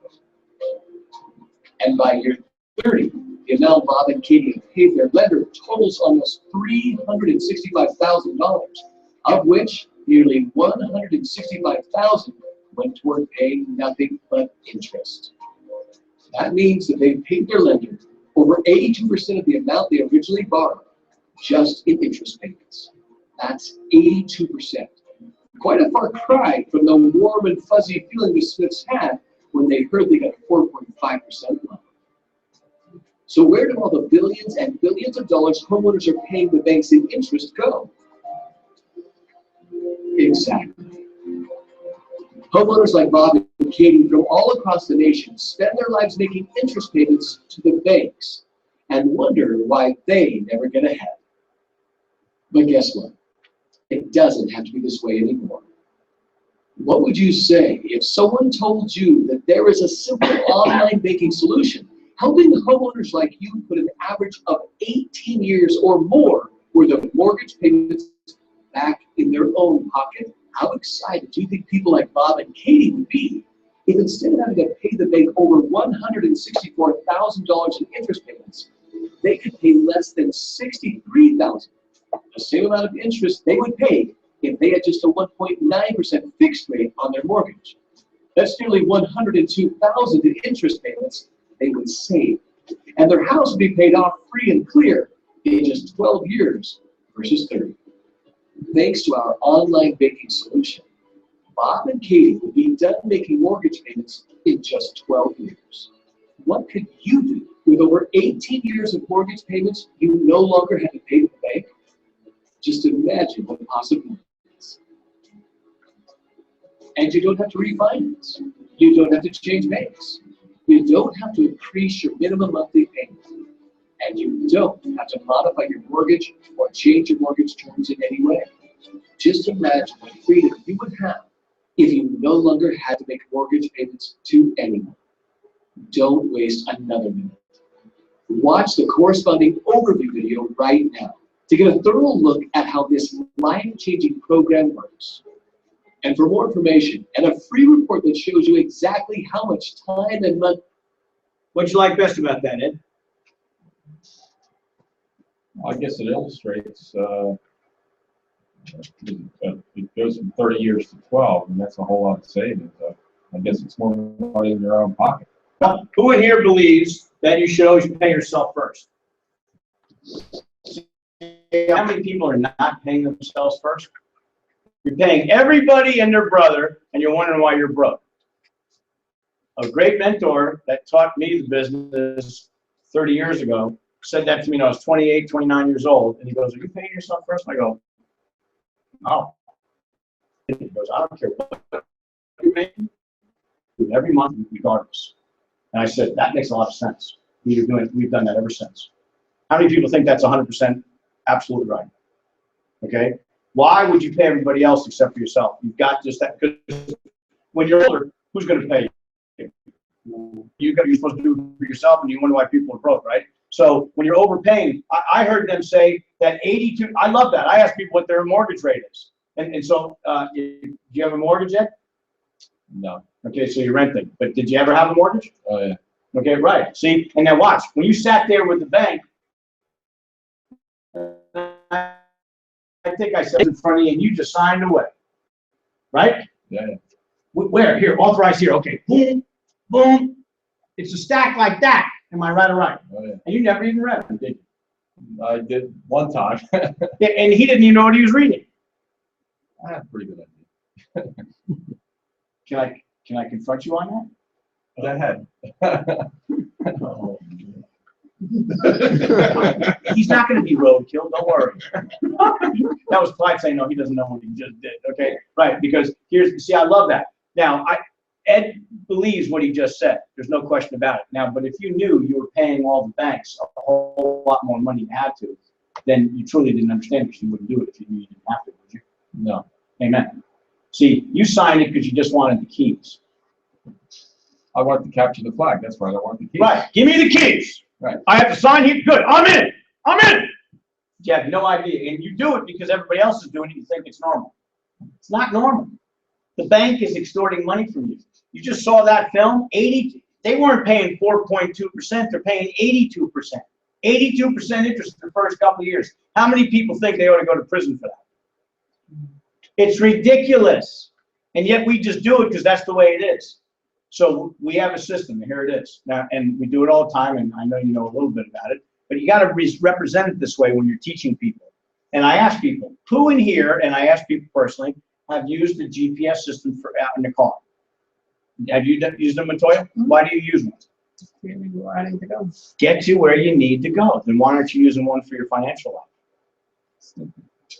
F: And by year 30, the amount Bob and Katie have paid their lender totals almost $365,000, of which nearly $165,000 went toward paying nothing but interest. That means that they've paid their lender over 82% of the amount they originally borrowed just in interest payments. That's 82%. Quite a far cry from the warm and fuzzy feeling the Smiths had when they heard they got a 4.5% loan. So where do all the billions and billions of dollars homeowners are paying the banks in interest go? Exactly. Homeowners like Bob and Katie from all across the nation spend their lives making interest payments to the banks and wonder why they never get ahead. But guess what? It doesn't have to be this way anymore. What would you say if someone told you that there is a simple online banking solution helping homeowners like you put an average of 18 years or more worth of mortgage payments back in their own pocket? How excited do you think people like Bob and Katie would be if instead of having to pay the bank over $164,000 in interest payments, they could pay less than $63,000 the same amount of interest they would pay if they had just a 1.9% fixed rate on their mortgage. That's nearly $102,000 in interest payments they would save. And their house would be paid off free and clear in just 12 years versus 30. Thanks to our online banking solution, Bob and Katie will be done making mortgage payments in just 12 years. What could you do with over 18 years of mortgage payments you no longer have to pay to the bank? Just imagine what possible is. And you don't have to refinance. You don't have to change banks. You don't have to increase your minimum monthly payment. And you don't have to modify your mortgage or change your mortgage terms in any way. Just imagine the freedom you would have if you no longer had to make mortgage payments to anyone. Don't waste another minute. Watch the corresponding overview video right now to get a thorough look at how this life-changing program works. And for more information and a free report that shows you exactly how much time and money.
A: What'd you like best about that, Ed?
C: I guess it illustrates, it goes from 30 years to 12, and that's a whole lot of savings. I guess it's more money in your own pocket.
A: Well, who in here believes that you should always pay yourself first? How many people are not paying themselves first? You're paying everybody and their brother, and you're wondering why you're broke. A great mentor that taught me the business 30 years ago said that to me when I was 28, 29 years old, and he goes, "Are you paying yourself first?" And I go, "No." He goes, "I don't care what you make, every month regardless." And I said, "That makes a lot of sense. We've done that ever since." How many people think that's 100% absolutely right? Okay? Why would you pay everybody else except for yourself? You've got just that, because when you're older, who's going to pay you? You're supposed to do it for yourself, and you wonder why people are broke, right? So when you're overpaying, I heard them say that 82, I love that. I ask people what their mortgage rate is. And so, do you have a mortgage yet?
C: No.
A: Okay, so you're renting. But did you ever have a mortgage?
C: Oh, yeah.
A: Okay, right. See, and now watch. When you sat there with the bank, I think I said in front of you, and you just signed away. Right?
C: Yeah.
A: Where? Here, authorized here. Okay, boom, boom. It's a stack like that. Am I right or right?
C: Oh, yeah.
A: And you never even read them, did you?
C: I did one time.
A: Yeah, and he didn't even know what he was reading.
C: I had a pretty good idea.
A: Can I confront you on
C: Go ahead.
A: that? He's not going to be roadkill. Don't worry. That was Clyde saying, no, he doesn't know what he just did. Okay, right? Because see, I love that. Now, Ed believes what he just said. There's no question about it. Now, but if you knew you were paying all the banks a whole lot more money than you had to, then you truly didn't understand, because you wouldn't do it if you knew you didn't have to, would you?
C: No.
A: Amen. See, you signed it because you just wanted the keys.
C: I want to capture the flag. That's why I don't want the keys.
A: Right. Give me the keys.
C: Right.
A: I have to sign here. Good. I'm in. I'm in. You have no idea. And you do it because everybody else is doing it. You think it's normal. It's not normal. The bank is extorting money from you. You just saw that film. They weren't paying 4.2%. They're paying 82%. 82% interest in the first couple of years. How many people think they ought to go to prison for that? It's ridiculous. And yet we just do it because that's the way it is. So we have a system, and here it is. Now, and we do it all the time, and I know you know a little bit about it, but you got to represent it this way when you're teaching people. And I ask people, who in here, and I ask people personally, have used the GPS system for out in the car? Have you used them, Montoya? Why do you use one?
E: Where I need to go.
A: Get to where you need to go. Then why aren't you using one for your financial life?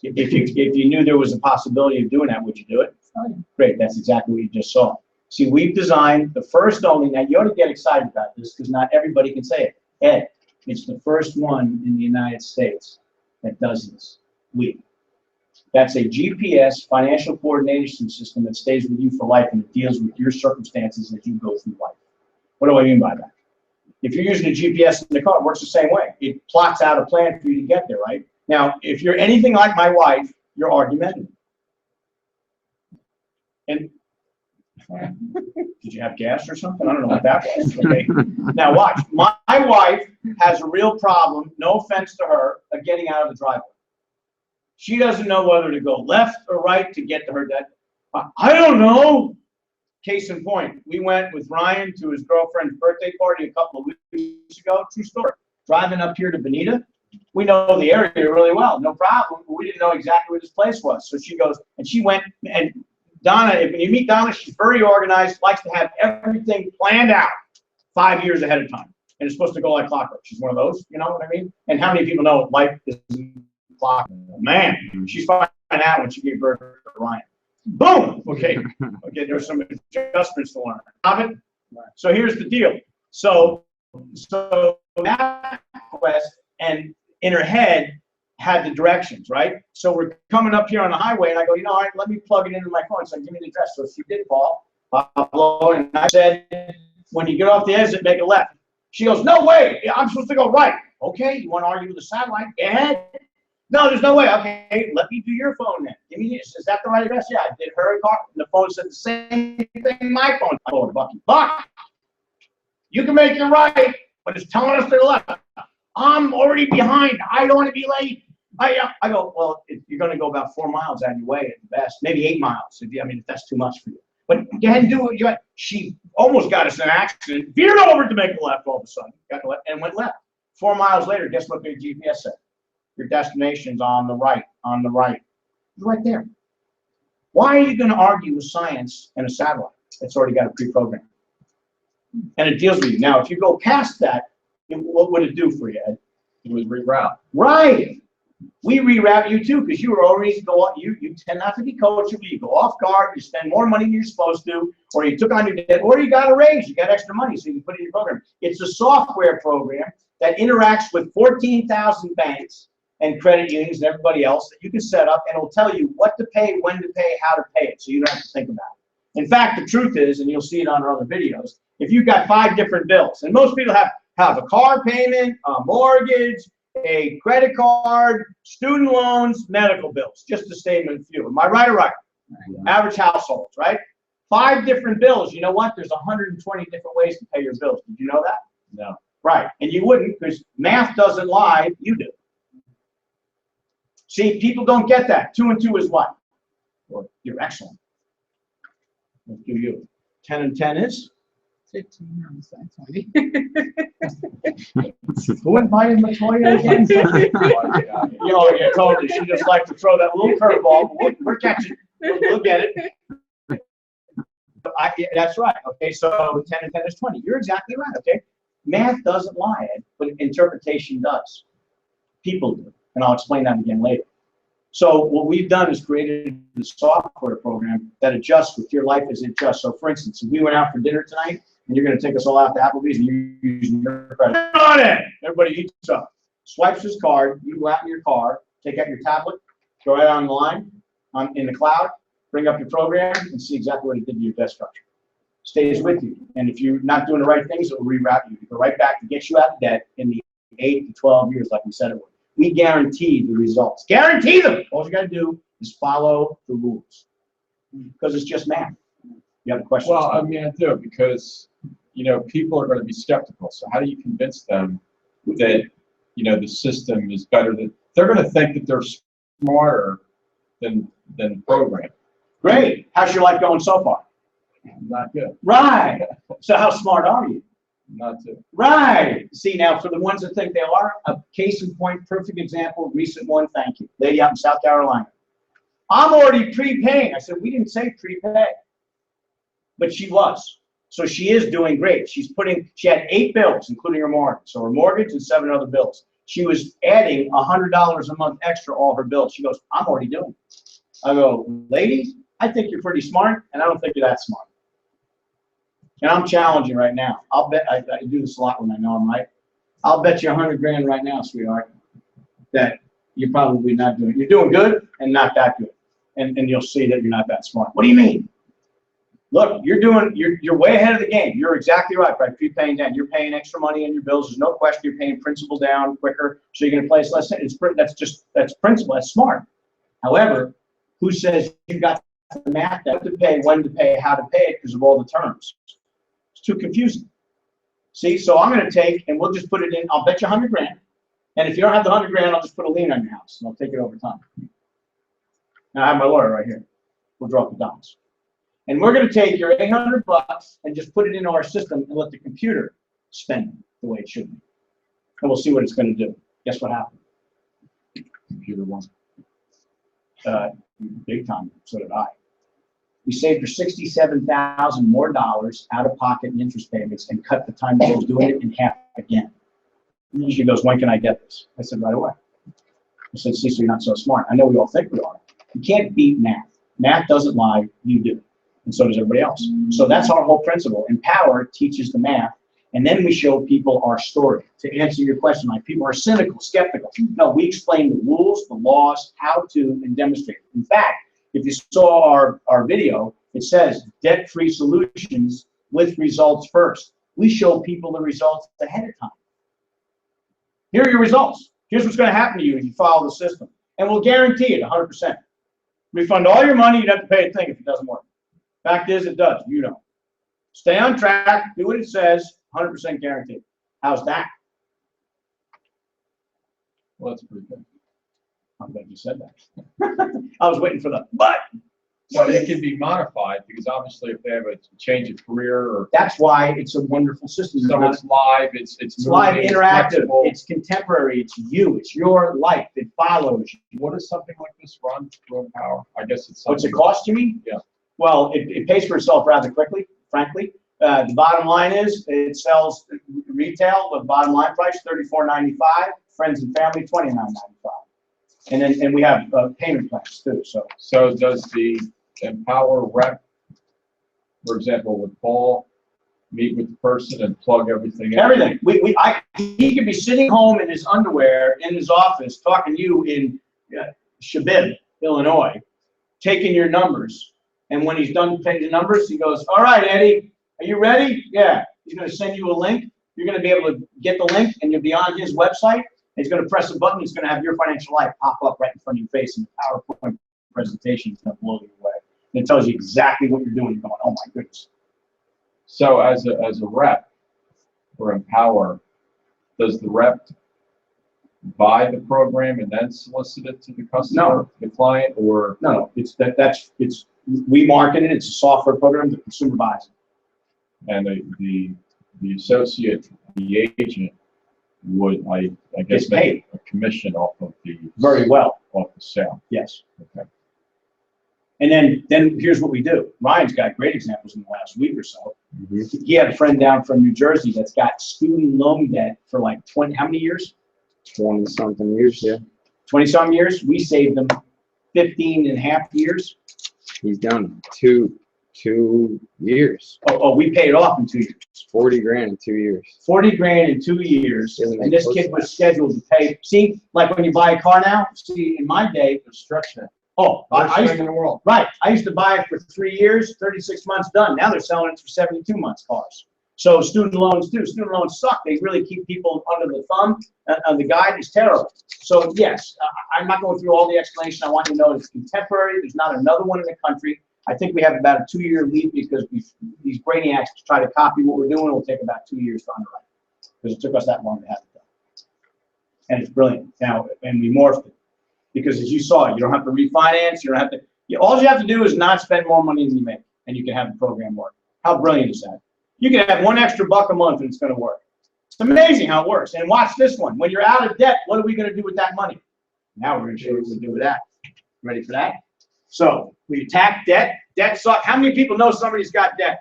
A: If you knew there was a possibility of doing that, would you do it?
E: Oh, yeah.
A: Great, that's exactly what you just saw. See, we've designed the first only, now you ought to get excited about this because not everybody can say it. Ed, it's the first one in the United States that does this. That's a GPS financial coordination system that stays with you for life, and it deals with your circumstances as you go through life. What do I mean by that? If you're using a GPS in the car, it works the same way. It plots out a plan for you to get there, right? Now, if you're anything like my wife, you're argumentative. And did you have gas or something? I don't know what that was. Okay. Now watch. My wife has a real problem, no offense to her, of getting out of the driveway. She doesn't know whether to go left or right to get to her debt. I don't know. Case in point, we went with Ryan to his girlfriend's birthday party a couple of weeks ago. True story. Driving up here to Bonita, we know the area really well, no problem. But we didn't know exactly where this place was. So she goes, and she went, and Donna, if when you meet Donna, she's very organized, likes to have everything planned out 5 years ahead of time. And it's supposed to go like clockwork. She's one of those, you know what I mean? And how many people know life is clockwork? Man, she's finding out when she gave birth to Ryan. Boom! Okay, there's some adjustments to learn. Have it? So here's the deal. So MapQuest and in her head had the directions, right? So we're coming up here on the highway, and I go, you know, all right, let me plug it into my phone. So give me the address. So she did call Pablo, and I said, when you get off the exit, make a left. She goes, no way, I'm supposed to go right. Okay, you want to argue with the satellite? Go ahead. No, there's no way. Okay, let me do your phone then. Give me this. Is that the right address? Yeah, I did her car. And the phone said the same thing my phone. I told Bucky, Buck, you can make it right, but it's telling us to the left. I'm already behind. I don't want to be late. I go, well, you're going to go about 4 miles out of your way at the best, maybe 8 miles. If that's too much for you. But go ahead and do what you want. She almost got us in an accident, veered over to make a left all of a sudden, got left, and went left. 4 miles later, guess what the GPS said? Your destination's on the right, on the right. It's right there. Why are you going to argue with science and a satellite? It's already got a pre-program. And it deals with you. Now, if you go past that, what would it do for you, Ed?
C: It was reroute.
A: Right. We reroute you too, because you were already you tend not to be coachable. You go off guard, you spend more money than you're supposed to, or you took on your debt, or you got a raise, you got extra money, so you can put it in your program. It's a software program that interacts with 14,000 banks and credit unions and everybody else that you can set up, and it'll tell you what to pay, when to pay, how to pay it, so you don't have to think about it. In fact, the truth is, and you'll see it on our other videos, if you've got 5 different bills, and most people have a car payment, a mortgage, a credit card, student loans, medical bills, just to name a few. Am I right or right? Average households, right? 5 different bills. You know what? There's 120 different ways to pay your bills. Did you know that?
C: No.
A: Right. And you wouldn't, because math doesn't lie. You do. See, people don't get that. 2 and 2 is what? Well, you're excellent. What do you? 10 and 10 is?
E: 15 on the side, 20.
A: Who invited Latoya again? Yeah, totally. She just likes to throw that little curveball. We're catching. We'll get it. That's right. Okay, so 10 and 10 is 20. You're exactly right. Okay, math doesn't lie, Ed, but interpretation does. People do, and I'll explain that again later. So what we've done is created the software program that adjusts with your life as it adjusts. So for instance, if we went out for dinner tonight, and you're going to take us all out to Applebee's, and you're using your credit on it. Everybody eats up. Swipes his card. You go out in your car, take out your tablet, go right on the line, in the cloud, bring up your program, and see exactly what it did to your debt structure. Stays with you. And if you're not doing the right things, it will reroute you. You go right back to get you out of debt in the 8 to 12 years, like we said it would. We guarantee the results. Guarantee them. All you got to do is follow the rules, because it's just math. You have a question?
C: Well, I mean, I do, because, people are going to be skeptical. So how do you convince them that, the system is better than, they're going to think that they're smarter than the program.
A: Great. How's your life going so far?
C: Not good.
A: Right. So how smart are you?
C: Not to.
A: Right. See, now for the ones that think they are, a case in point, perfect example, recent one, thank you. Lady out in South Carolina. I'm already prepaying. I said, we didn't say prepay. But she was. So she is doing great. She had 8 bills, including her mortgage. So her mortgage and 7 other bills. She was adding $100 a month extra all her bills. She goes, I'm already doing it. I go, lady, I think you're pretty smart, and I don't think you're that smart. And I'm challenging right now. I'll bet, I do this a lot when I know I'm right. I'll bet you 100 grand right now, sweetheart, that you're probably not doing. You're doing good and not that good. And you'll see that you're not that smart. What do you mean? Look, you're way ahead of the game. You're exactly right, by prepaying down. You're paying extra money in your bills. There's no question you're paying principal down quicker, so you're going to place less. That's principal. That's smart. However, who says you got the math that to pay, when to pay, how to pay it because of all the terms? It's too confusing. See, so I'm going to take, and we'll just put it in. I'll bet you 100 grand. And if you don't have the 100 grand, I'll just put a lien on your house, and I'll take it over time. Now I have my lawyer right here. We'll draw up the docs. And we're gonna take your $800 and just put it into our system and let the computer spend it the way it should be. And we'll see what it's gonna do. Guess what happened?
C: Computer one.
A: Big time, so did I. We saved her $67,000 more dollars out of pocket in interest payments and cut the time that she was doing it in half again. She goes, when can I get this? I said, right away. I said, Cecil, you're not so smart. I know we all think we are. You can't beat math. Math doesn't lie, you do. And so does everybody else. So that's our whole principle. Empower teaches the math, and then we show people our story. To answer your question, like people are cynical, skeptical. No, we explain the rules, the laws, how to, and demonstrate. In fact, if you saw our video, it says debt-free solutions with results first. We show people the results ahead of time. Here are your results. Here's what's going to happen to you if you follow the system. And we'll guarantee it 100%. Refund all your money, you'd have to pay a thing if it doesn't work. Fact is, it does, you know. Stay on track, do what it says, 100% guaranteed. How's that?
C: Well, that's pretty good.
A: I'm glad you said that. I was waiting for the but.
C: But it can be modified because obviously if they have a change of career or
A: That's why it's a wonderful system.
C: so it's live, it's
A: live,
C: moving,
A: interactive,
C: flexible.
A: it's contemporary, it's you, it's your life, it follows you.
C: What does something like this run through Empower? I guess it's
A: What's it
C: something.
A: cost, you mean?
C: Yeah.
A: Well, it pays for itself rather quickly, frankly. The bottom line is it sells retail, the bottom line price, $34.95, friends and family, $29.95. And we have payment plans too, so.
C: So does the Empower rep, for example, would Paul meet with the person and plug everything in?
A: Everything. He could be sitting home in his underwear in his office talking to you in Shabib, Illinois, taking your numbers. And when he's done taking the numbers, he goes, all right, Eddie, are you ready? Yeah. He's going to send you a link. You're going to be able to get the link and you'll be on his website. He's going to press a button. He's going to have your financial life pop up right in front of your face, and the PowerPoint presentation is going to blow you away. And it tells you exactly what you're doing. You're going, oh my goodness.
C: So as a rep for Empower, does the rep buy the program and then solicit it to the customer, the client, or?
A: No, we market it. It's a software program. The consumer buys it.
C: And the associate, the agent would, I guess,
A: Gets paid.
C: make a commission off of the
A: Very well.
C: off the sale.
A: Yes.
C: Okay.
A: And then here's what we do. Ryan's got great examples in the last week or so.
D: Mhm.
A: He had a friend down from New Jersey that's got student loan debt for like 20, how many years?
D: 20-something years, yeah.
A: 20-some years. We saved him 15 and a half years.
D: He's done two years.
A: Oh, we paid it off in 2 years.
D: 40 grand in 2 years.
A: 40 grand in 2 years.
D: Isn't
A: And
D: that
A: this
D: close
A: kid
D: to
A: was
D: that?
A: scheduled to pay. See, like when you buy a car now, see, in my day,
C: Construction.
A: I
C: Worst
A: used
C: thing
A: to,
C: in the world.
A: right, I used to buy it for 3 years, 36 months done. Now they're selling it for 72 months cars. So student loans too. Student loans suck. They really keep people under the thumb. The guide is terrible. So yes, I'm not going through all the explanation. I want you to know it's contemporary. There's not another one in the country. I think we have about a 2-year lead because these brainiacs try to copy what we're doing. It'll take about 2 years to underwrite because it took us that long to have it done. And it's brilliant. Now, and we morphed it because as you saw, you don't have to refinance. You don't have to. All you have to do is not spend more money than you make, and you can have the program work. How brilliant is that? You can have $1 extra a month, and it's going to work. It's amazing how it works. And watch this one. When you're out of debt, what are we going to do with that money? Now we're going to show you what we do with that. Ready for that? So we attack debt. Debt sucks. How many people know somebody's got debt?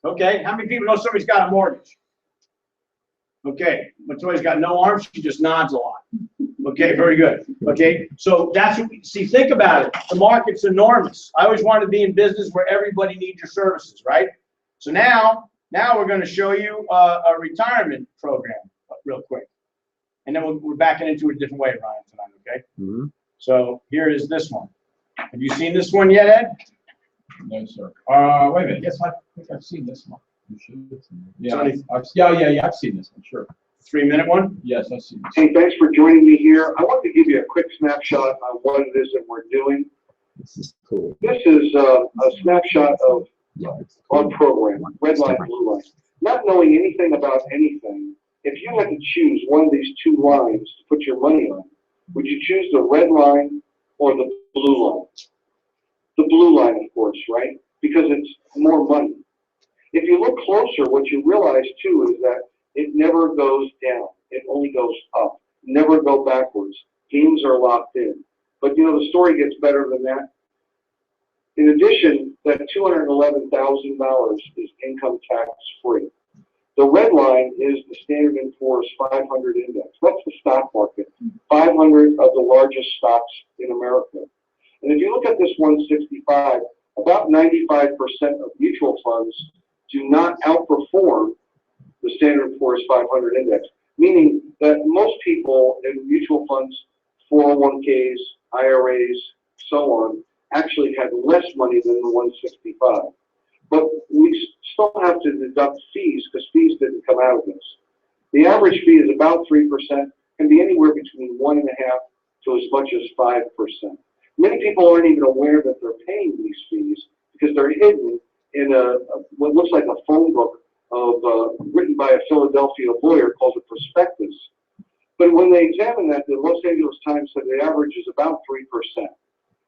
A: Okay. How many people know somebody's got a mortgage? Okay. Latoya's got no arms. She just nods a lot. Okay. Very good. Okay. So that's what we see. Think about it. The market's enormous. I always wanted to be in business where everybody needs your services, right? So now we're going to show you a retirement program real quick. And then we're backing into it a different way, Ryan, tonight, okay?
D: Mm-hmm.
A: So here is this one. Have you seen this one yet, Ed?
C: No, sir. Wait a minute. Yes, I think I've seen this one. You should have seen it. Yeah,
A: Sorry.
C: yeah, I've seen this one, sure.
A: 3-minute one?
C: Yes, I've seen this.
G: Hey, thanks for joining me here. I want to give you a quick snapshot on what it is that we're doing.
D: This is cool.
G: This is a snapshot of
D: Yeah, it's
G: our
D: cool.
G: program, red line, blue line. Not knowing anything about anything, if you had to choose one of these two lines to put your money on, would you choose the red line or the blue line. The blue line, of course, right? Because it's more money. If you look closer, what you realize too is that it never goes down. It only goes up. Never go backwards. Gains are locked in. But you know, the story gets better than that. In addition, that $211,000 is income tax free. The red line is the Standard & Poor's 500 index. That's the stock market. 500 of the largest stocks in America. And if you look at this 165, about 95% of mutual funds do not outperform the Standard & Poor's 500 index, meaning that most people in mutual funds, 401ks, IRAs, so on, actually had less money than the 165. But we still have to deduct fees because fees didn't come out of this. The average fee is about 3%, can be anywhere between 1.5% to as much as 5%. Many people aren't even aware that they're paying these fees because they're hidden in what looks like a phone book written by a Philadelphia lawyer called a prospectus. But when they examine that, the Los Angeles Times said the average is about 3%.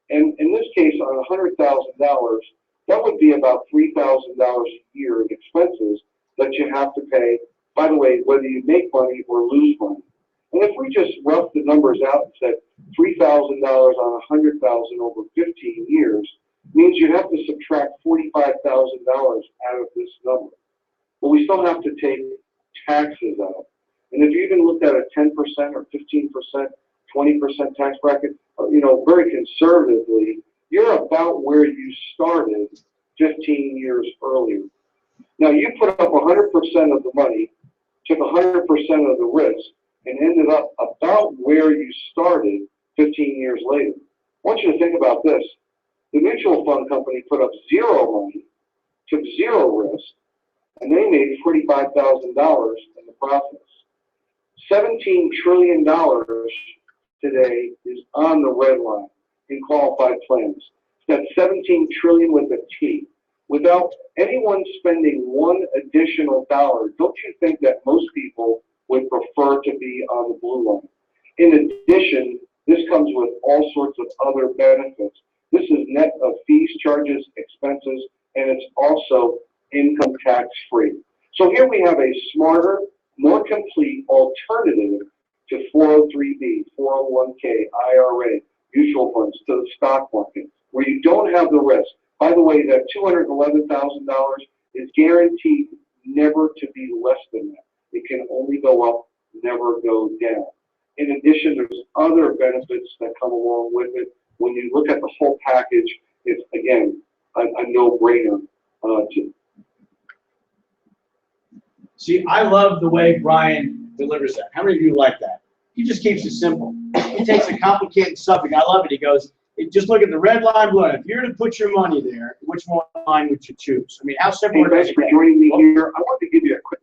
G: And in this case, on $100,000, that would be about $3,000 a year in expenses that you have to pay, by the way, whether you make money or lose money. And if we just rough the numbers out and said $3,000 on $100,000 over 15 years, means you have to subtract $45,000 out of this number. But we still have to take taxes out. And if you even looked at a 10% or 15%, 20% tax bracket, you know, very conservatively, you're about where you started 15 years earlier. Now, you put up 100% of the money, took 100% of the risk, and ended up about where you started 15 years later. I want you to think about this. The mutual fund company put up zero money, took zero risk, and they made $45,000 in the process. $17 trillion today is on the red line in qualified plans. That's 17 trillion with a T. Without anyone spending one additional dollar, don't you think that most people would prefer to be on the blue line? In addition, this comes with all sorts of other benefits. This is net of fees, charges, expenses, and it's also income tax free. So here we have a smarter, more complete alternative to 403b, 401k, IRA, mutual funds, to the stock market, where you don't have the risk. By the way, that $211,000 is guaranteed never to be less than that. It can only go up, never go down. In addition, there's other benefits that come along with it. When you look at the whole package, it's, again, a no-brainer.
A: See, I love the way Brian delivers that. How many of you like that? He just keeps it simple. He takes a complicated subject. I love it. He goes, just look at the red line, blue line. If you're to put your money there, which one line would you choose? I mean, how simple
G: Hey, thanks for joining me here. I want to give you a quick.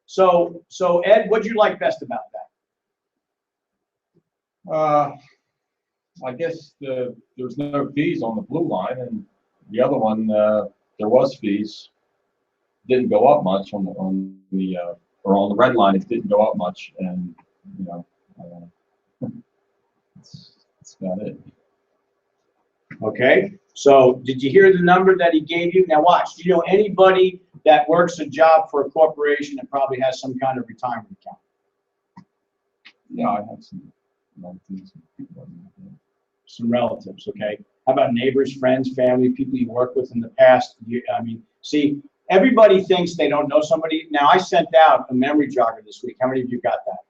A: So Ed, what'd you like best about that?
C: I guess there's no fees on the blue line, and the other one there was fees. Didn't go up much on the red line. It didn't go up much, and you know, that's about it.
A: Okay. So did you hear the number that he gave you? Now watch. Do you know anybody that works a job for a corporation and probably has some kind of retirement account?
C: Yeah, I have some relatives and people.
A: Some relatives, okay? How about neighbors, friends, family, people you worked with in the past? I mean, see, everybody thinks they don't know somebody. Now, I sent out a memory jogger this week. How many of you got that?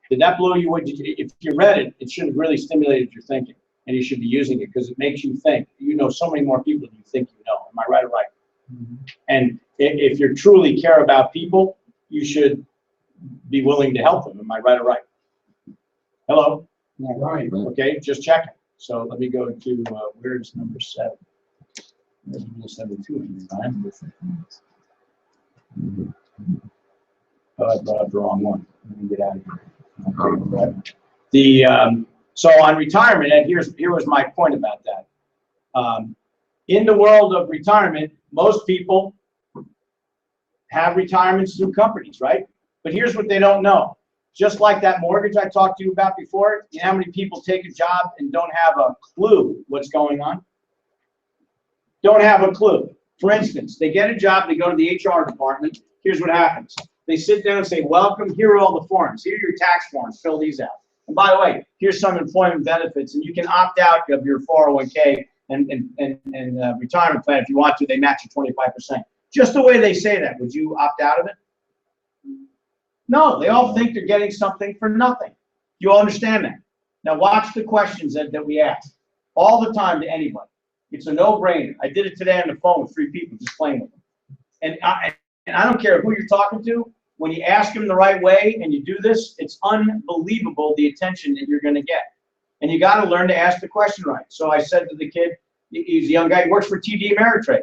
A: Did that blow you away? If you read it, it should have really stimulated your thinking, and you should be using it because it makes you think. You know so many more people than you think you know. Am I right or right? Mm-hmm. And if you truly care about people, you should be willing to help them. Am I right or right? Hello?
C: Right.
A: Okay, just checking. So let me go to, where's number 7? There's Rule 72 Oh, I brought up the wrong one. Let me get out of here. Okay, so on retirement, and here was my point about that. In the world of retirement, most people have retirements through companies, right? But here's what they don't know. Just like that mortgage I talked to you about before, you know how many people take a job and don't have a clue what's going on? Don't have a clue. For instance, they get a job, they go to the HR department, here's what happens. They sit down and say, welcome, here are all the forms. Here are your tax forms, fill these out. And by the way, here's some employment benefits, and you can opt out of your 401k and retirement plan if you want to. They match you 25%. Just the way they say that, would you opt out of it? No, they all think they're getting something for nothing. You all understand that? Now watch the questions that we ask all the time to anybody. It's a no-brainer. I did it today on the phone with 3 people, just playing with them. And I don't care who you're talking to, when you ask them the right way and you do this, it's unbelievable the attention that you're going to get. And you got to learn to ask the question right. So I said to the kid, he's a young guy, he works for TD Ameritrade.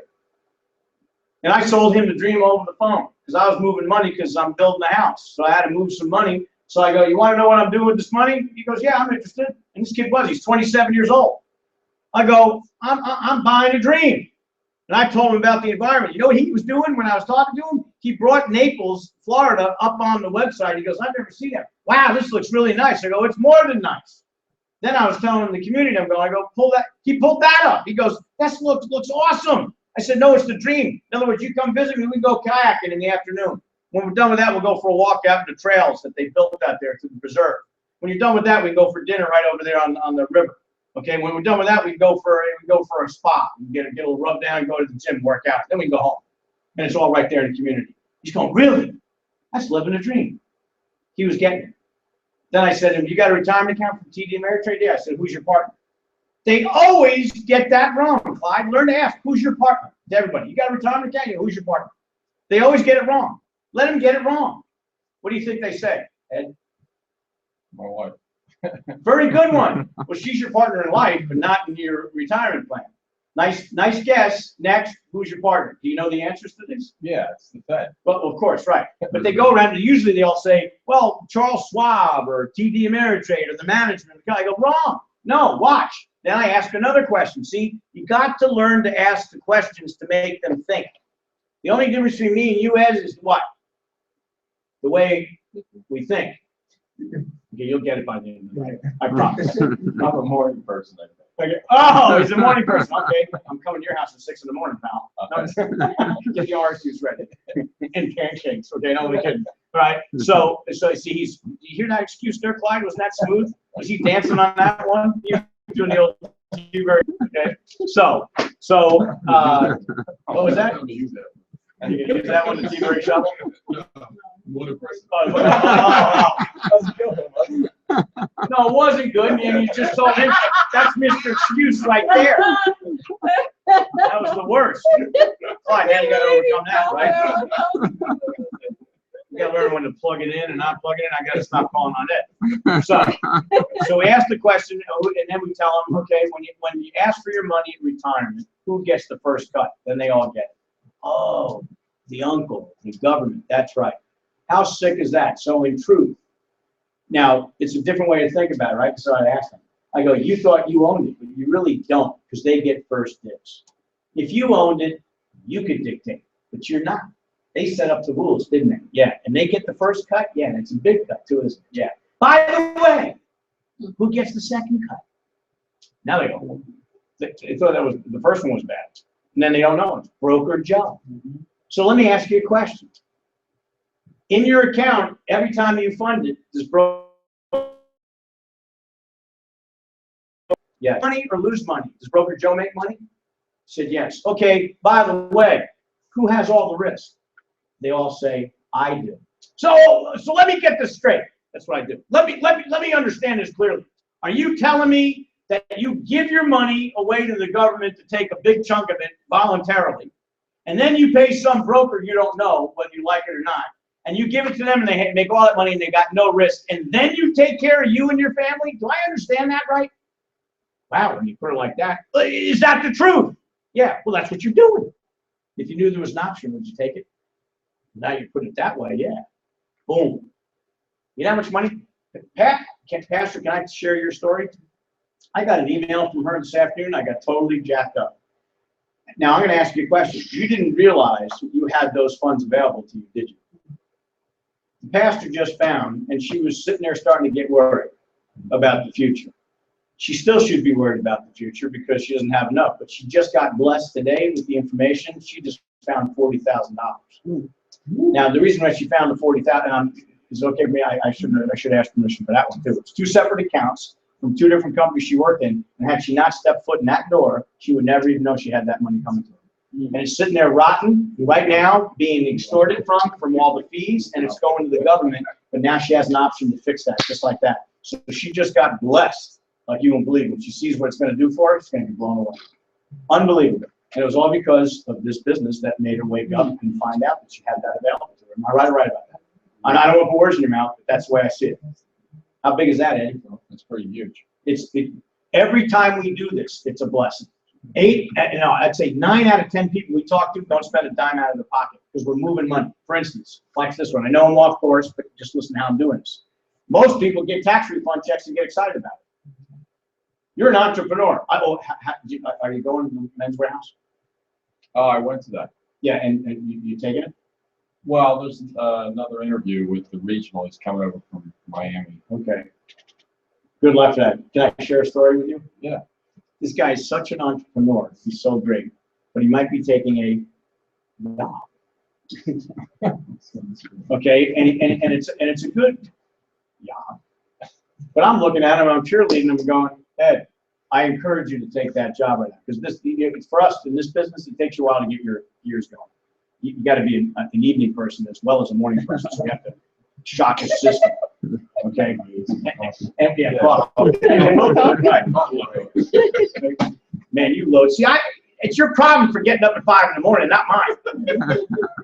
A: And I sold him the dream over the phone because I was moving money because I'm building a house. So I had to move some money. So I go, you want to know what I'm doing with this money? He goes, yeah, I'm interested. And this kid he's 27 years old. I go, I'm buying a dream. And I told him about the environment. You know what he was doing when I was talking to him? He brought Naples, Florida up on the website. He goes, I've never seen that. Wow, this looks really nice. I go, it's more than nice. Then I was telling him the community, I go, pull that. He pulled that up. He goes, that looks awesome. I said, no, it's the dream. In other words, you come visit me, we can go kayaking in the afternoon. When we're done with that, we'll go for a walk out in the trails that they built out there to the preserve. When you're done with that, we can go for dinner right over there on the river. Okay, when we're done with that, we go for a spa. We get a little rub down, go to the gym, work out. Then we can go home. And it's all right there in the community. He's going, really? That's living a dream. He was getting it. Then I said to him, you got a retirement account from TD Ameritrade? Yeah. I said, who's your partner? They always get that wrong, Clyde. Learn to ask, who's your partner? To everybody. You got a retirement account? Yeah, who's your partner? They always get it wrong. Let them get it wrong. What do you think they say, Ed?
C: My wife.
A: Very good one. Well, she's your partner in life, but not in your retirement plan. Nice guess. Next, who's your partner? Do you know the answers to this?
C: Yeah, it's the Fed.
A: Well, of course, right. But they go around and usually they all say, well, Charles Schwab or TD Ameritrade or the management. I go, wrong. No, watch. Then I ask another question. See, you got to learn to ask the questions to make them think. The only difference between me and you, Ed, is what? The way we think. Okay, you'll get it by the end of the day. I promise.
C: I'm a morning person, I think.
A: Okay. Oh, he's a morning person. Okay, I'm coming to your house at 6 in the morning, pal. Get the orange juice ready and pancakes. Okay, no, we kidding. All right. So see, you hear that excuse there, Clyde? Was that smooth? Was he dancing on that one? You doing the old very okay. So what was that? You can use that one to T-Berry shovel.
C: Morning person.
A: No, it wasn't good. And you just told him that's Mr. Excuse right there. That was the worst. Oh, now you got to overcome that, right? You got to learn when to plug it in and not plug it in. I got to stop calling on it. So we ask the question, and then we tell them, okay, when you ask for your money at retirement, who gets the first cut? Then they all get it. Oh, the uncle, the government. That's right. How sick is that? So in truth, now it's a different way to think about it, right? So I asked them. I go, you thought you owned it, but you really don't, because they get first dibs. If you owned it, you could dictate, but you're not. They set up the rules, didn't they? Yeah. And they get the first cut? Yeah, and it's a big cut too, isn't it? Yeah. By the way, who gets the second cut? Now they go, they thought that was the first one was bad. And then they don't know it's Broker Joe. So let me ask you a question. In your account, every time you fund it, does Broker money or lose money? Does Broker Joe make money? Said yes. Okay, by the way, who has all the risk? They all say, I do. So let me get this straight. That's what I do. Let me understand this clearly. Are you telling me that you give your money away to the government to take a big chunk of it voluntarily, and then you pay some broker you don't know whether you like it or not, and you give it to them and they make all that money and they got no risk, and then you take care of you and your family? Do I understand that right? Wow, when you put it like that, is that the truth? Yeah, well, that's what you're doing. If you knew there was an option, would you take it? Now you put it that way, yeah. Boom. You know how much money? Pastor, can I share your story? I got an email from her this afternoon. I got totally jacked up. Now, I'm going to ask you a question. You didn't realize you had those funds available to you, did you? the pastor just found, and she was sitting there starting to get worried about the future. She still should be worried about the future because she doesn't have enough, but she just got blessed today with the information. She just found $40,000. Now, the reason why she found the 40,000, is it okay with me? I should ask permission for that one too. It's two separate accounts from two different companies she worked in, and had she not stepped foot in that door, she would never even know she had that money coming to her. And it's sitting there rotten right now, being extorted from all the fees, and it's going to the government, but now she has an option to fix that, just like that. So she just got blessed, like you won't believe. When she sees what it's going to do for her, it's going to be blown away. Unbelievable. And it was all because of this business that made her wake up and find out that she had that available to her. Am I right or right about that? And I don't want to put words in your mouth, but that's the way I see it. How big is that, Eddie?
C: It's pretty huge.
A: Every time we do this, it's a blessing. I'd say 9 out of 10 people we talk to don't spend a dime out of their pocket because we're moving money. For instance, like this one. I know I'm off course, but just listen to how I'm doing this. Most people get tax refund checks and get excited about it. You're an entrepreneur. Are you going to Men's Warehouse?
C: Oh, I went to that.
A: Yeah, and you taking it?
C: Well, there's another interview with the regional. He's coming over from Miami.
A: Okay. Good luck to that. Can I share a story with you?
C: Yeah.
A: This guy is such an entrepreneur. He's so great, but he might be taking a job. Okay, and it's a good job. But I'm looking at him, I'm cheerleading him, going, Ed, I encourage you to take that job right now, because for us in this business, it takes you a while to get your gears going. You got to be an evening person as well as a morning person, so you have to shock his system. Okay. And yeah, man, you load. See, it's your problem for getting up at 5 in the morning, not mine.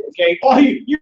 A: Okay, all you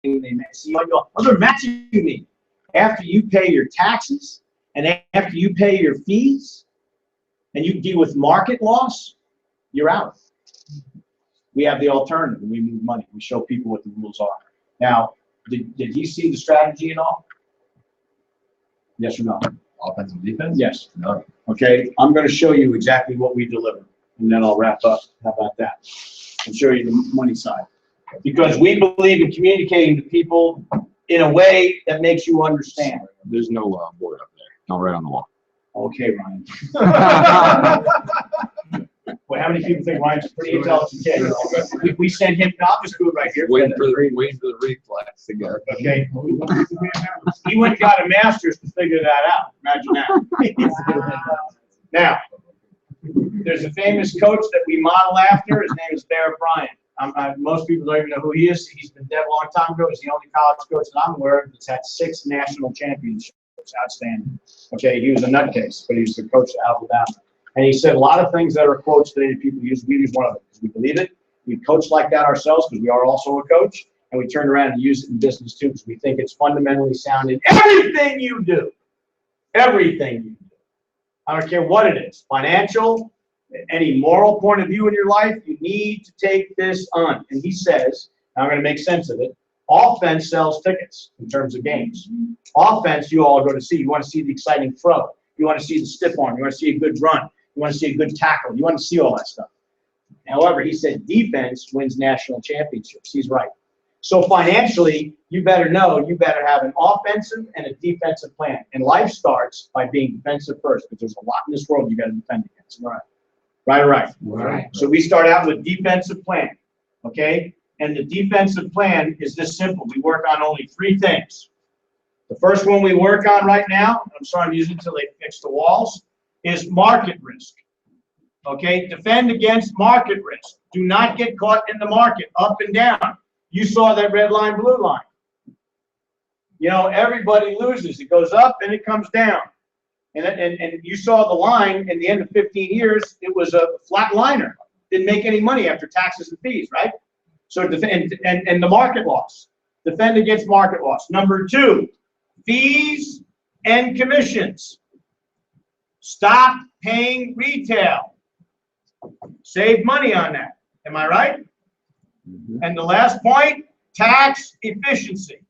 A: they see, oh, they're matching me. After you pay your taxes and after you pay your fees and you deal with market loss, you're out. We have the alternative, and we move money. We show people what the rules are. Now, did he see the strategy at all? Yes or no?
C: Offensive defense?
A: Yes.
C: No.
A: Okay, I'm going to show you exactly what we deliver, and then I'll wrap up. How about that? And show you the money side. Because we believe in communicating to people in a way that makes you understand.
D: There's no board up there. No, right on the wall.
A: Okay, Ryan. Well, how many people think Ryan's a pretty intelligent kid? We send him, I'll just do it right here.
D: Waiting for the reflex to go.
A: Okay. He went and got a master's to figure that out. Imagine that. Now, there's a famous coach that we model after. His name is Bear Bryant. Most people don't even know who he is. He's been dead a long time ago. He's the only college coach that I'm aware of that's had 6 national championships. Outstanding. Okay, he was a nutcase, but he was the coach at Alabama. And he said a lot of things that are quotes that people use. We use one of them because we believe it. We coach like that ourselves because we are also a coach. And we turn around and use it in business too because we think it's fundamentally sound in everything you do. Everything you do. I don't care what it is. Financial, any moral point of view in your life, you need to take this on. And he says, I'm going to make sense of it, offense sells tickets in terms of games. Offense, you all go to see. You want to see the exciting throw. You want to see the stiff arm. You want to see a good run. You want to see a good tackle. You want to see all that stuff. However, he said defense wins national championships. He's right. So financially, you better know you better have an offensive and a defensive plan. And life starts by being defensive first because there's a lot in this world you got to defend against. Right. Right. So we start out with defensive plan. Okay? And the defensive plan is this simple. We work on only 3 things. The first one we work on right now, I'm sorry I'm using it until they fix the walls, is market risk. Okay, defend against market risk. Do not get caught in the market, up and down. You saw that red line, blue line. You know, everybody loses. It goes up and it comes down. And you saw the line in the end of 15 years, it was a flat liner. Didn't make any money after taxes and fees, right? So defend, and the market loss. Defend against market loss. Number 2, fees and commissions. Stop paying retail. Save money on that. Am I right?
D: Mm-hmm.
A: And the last point, tax efficiency.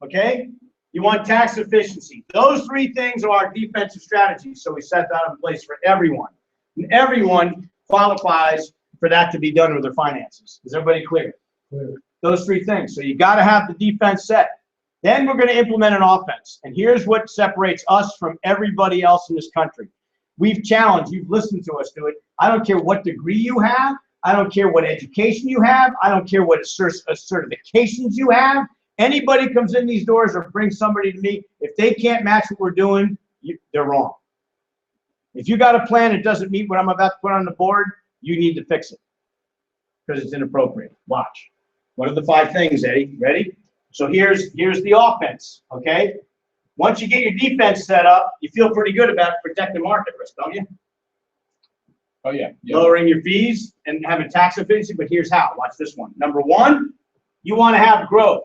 A: Okay? You want tax efficiency. Those 3 things are our defensive strategies. So we set that in place for everyone. And everyone qualifies for that to be done with their finances. Is everybody clear? Clear. Those 3 things. So you got to have the defense set. Then we're going to implement an offense. And here's what separates us from everybody else in this country. We've challenged, you've listened to us do it. I don't care what degree you have. I don't care what education you have. I don't care what certifications you have. Anybody comes in these doors or brings somebody to me, if they can't match what we're doing, they're wrong. If you got a plan that doesn't meet what I'm about to put on the board, you need to fix it because it's inappropriate. Watch. What are the 5 things, Eddie? Ready? So here's the offense, okay? Once you get your defense set up, you feel pretty good about protecting market risk, don't you?
C: Oh, yeah.
A: Lowering your fees and having tax efficiency, but here's how. Watch this one. Number 1, you want to have growth.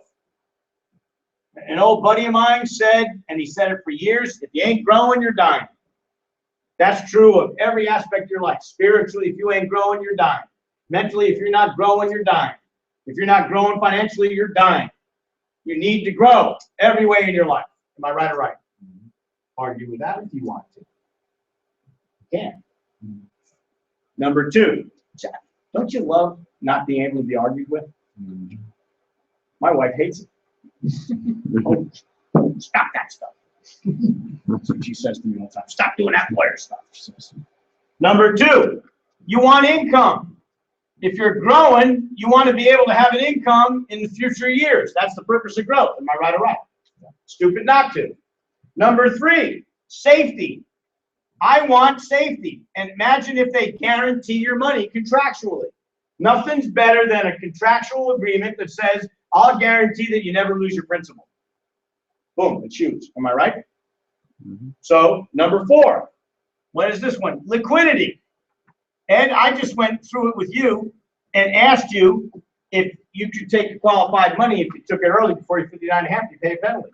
A: An old buddy of mine said, and he said it for years, if you ain't growing, you're dying. That's true of every aspect of your life. Spiritually, if you ain't growing, you're dying. Mentally, if you're not growing, you're dying. If you're not growing financially, you're dying. You need to grow every way in your life. Am I right or right? Argue with that if you want to. You can. Number 2, Jack, don't you love not being able to be argued with? My wife hates it. Oh, stop that stuff. That's what she says to me all the time. Stop doing that lawyer stuff. Number 2, you want income. If you're growing, you want to be able to have an income in the future years. That's the purpose of growth. Am I right or right? Stupid not to. Number 3, safety. I want safety. And imagine if they guarantee your money contractually. Nothing's better than a contractual agreement that says, I'll guarantee that you never lose your principal. Boom, it's huge. Am I right? Mm-hmm. So, number 4, what is this one? Liquidity. And I just went through it with you and asked you, if you could take your qualified money, if you took it early before you're 59 and a half, you pay a penalty.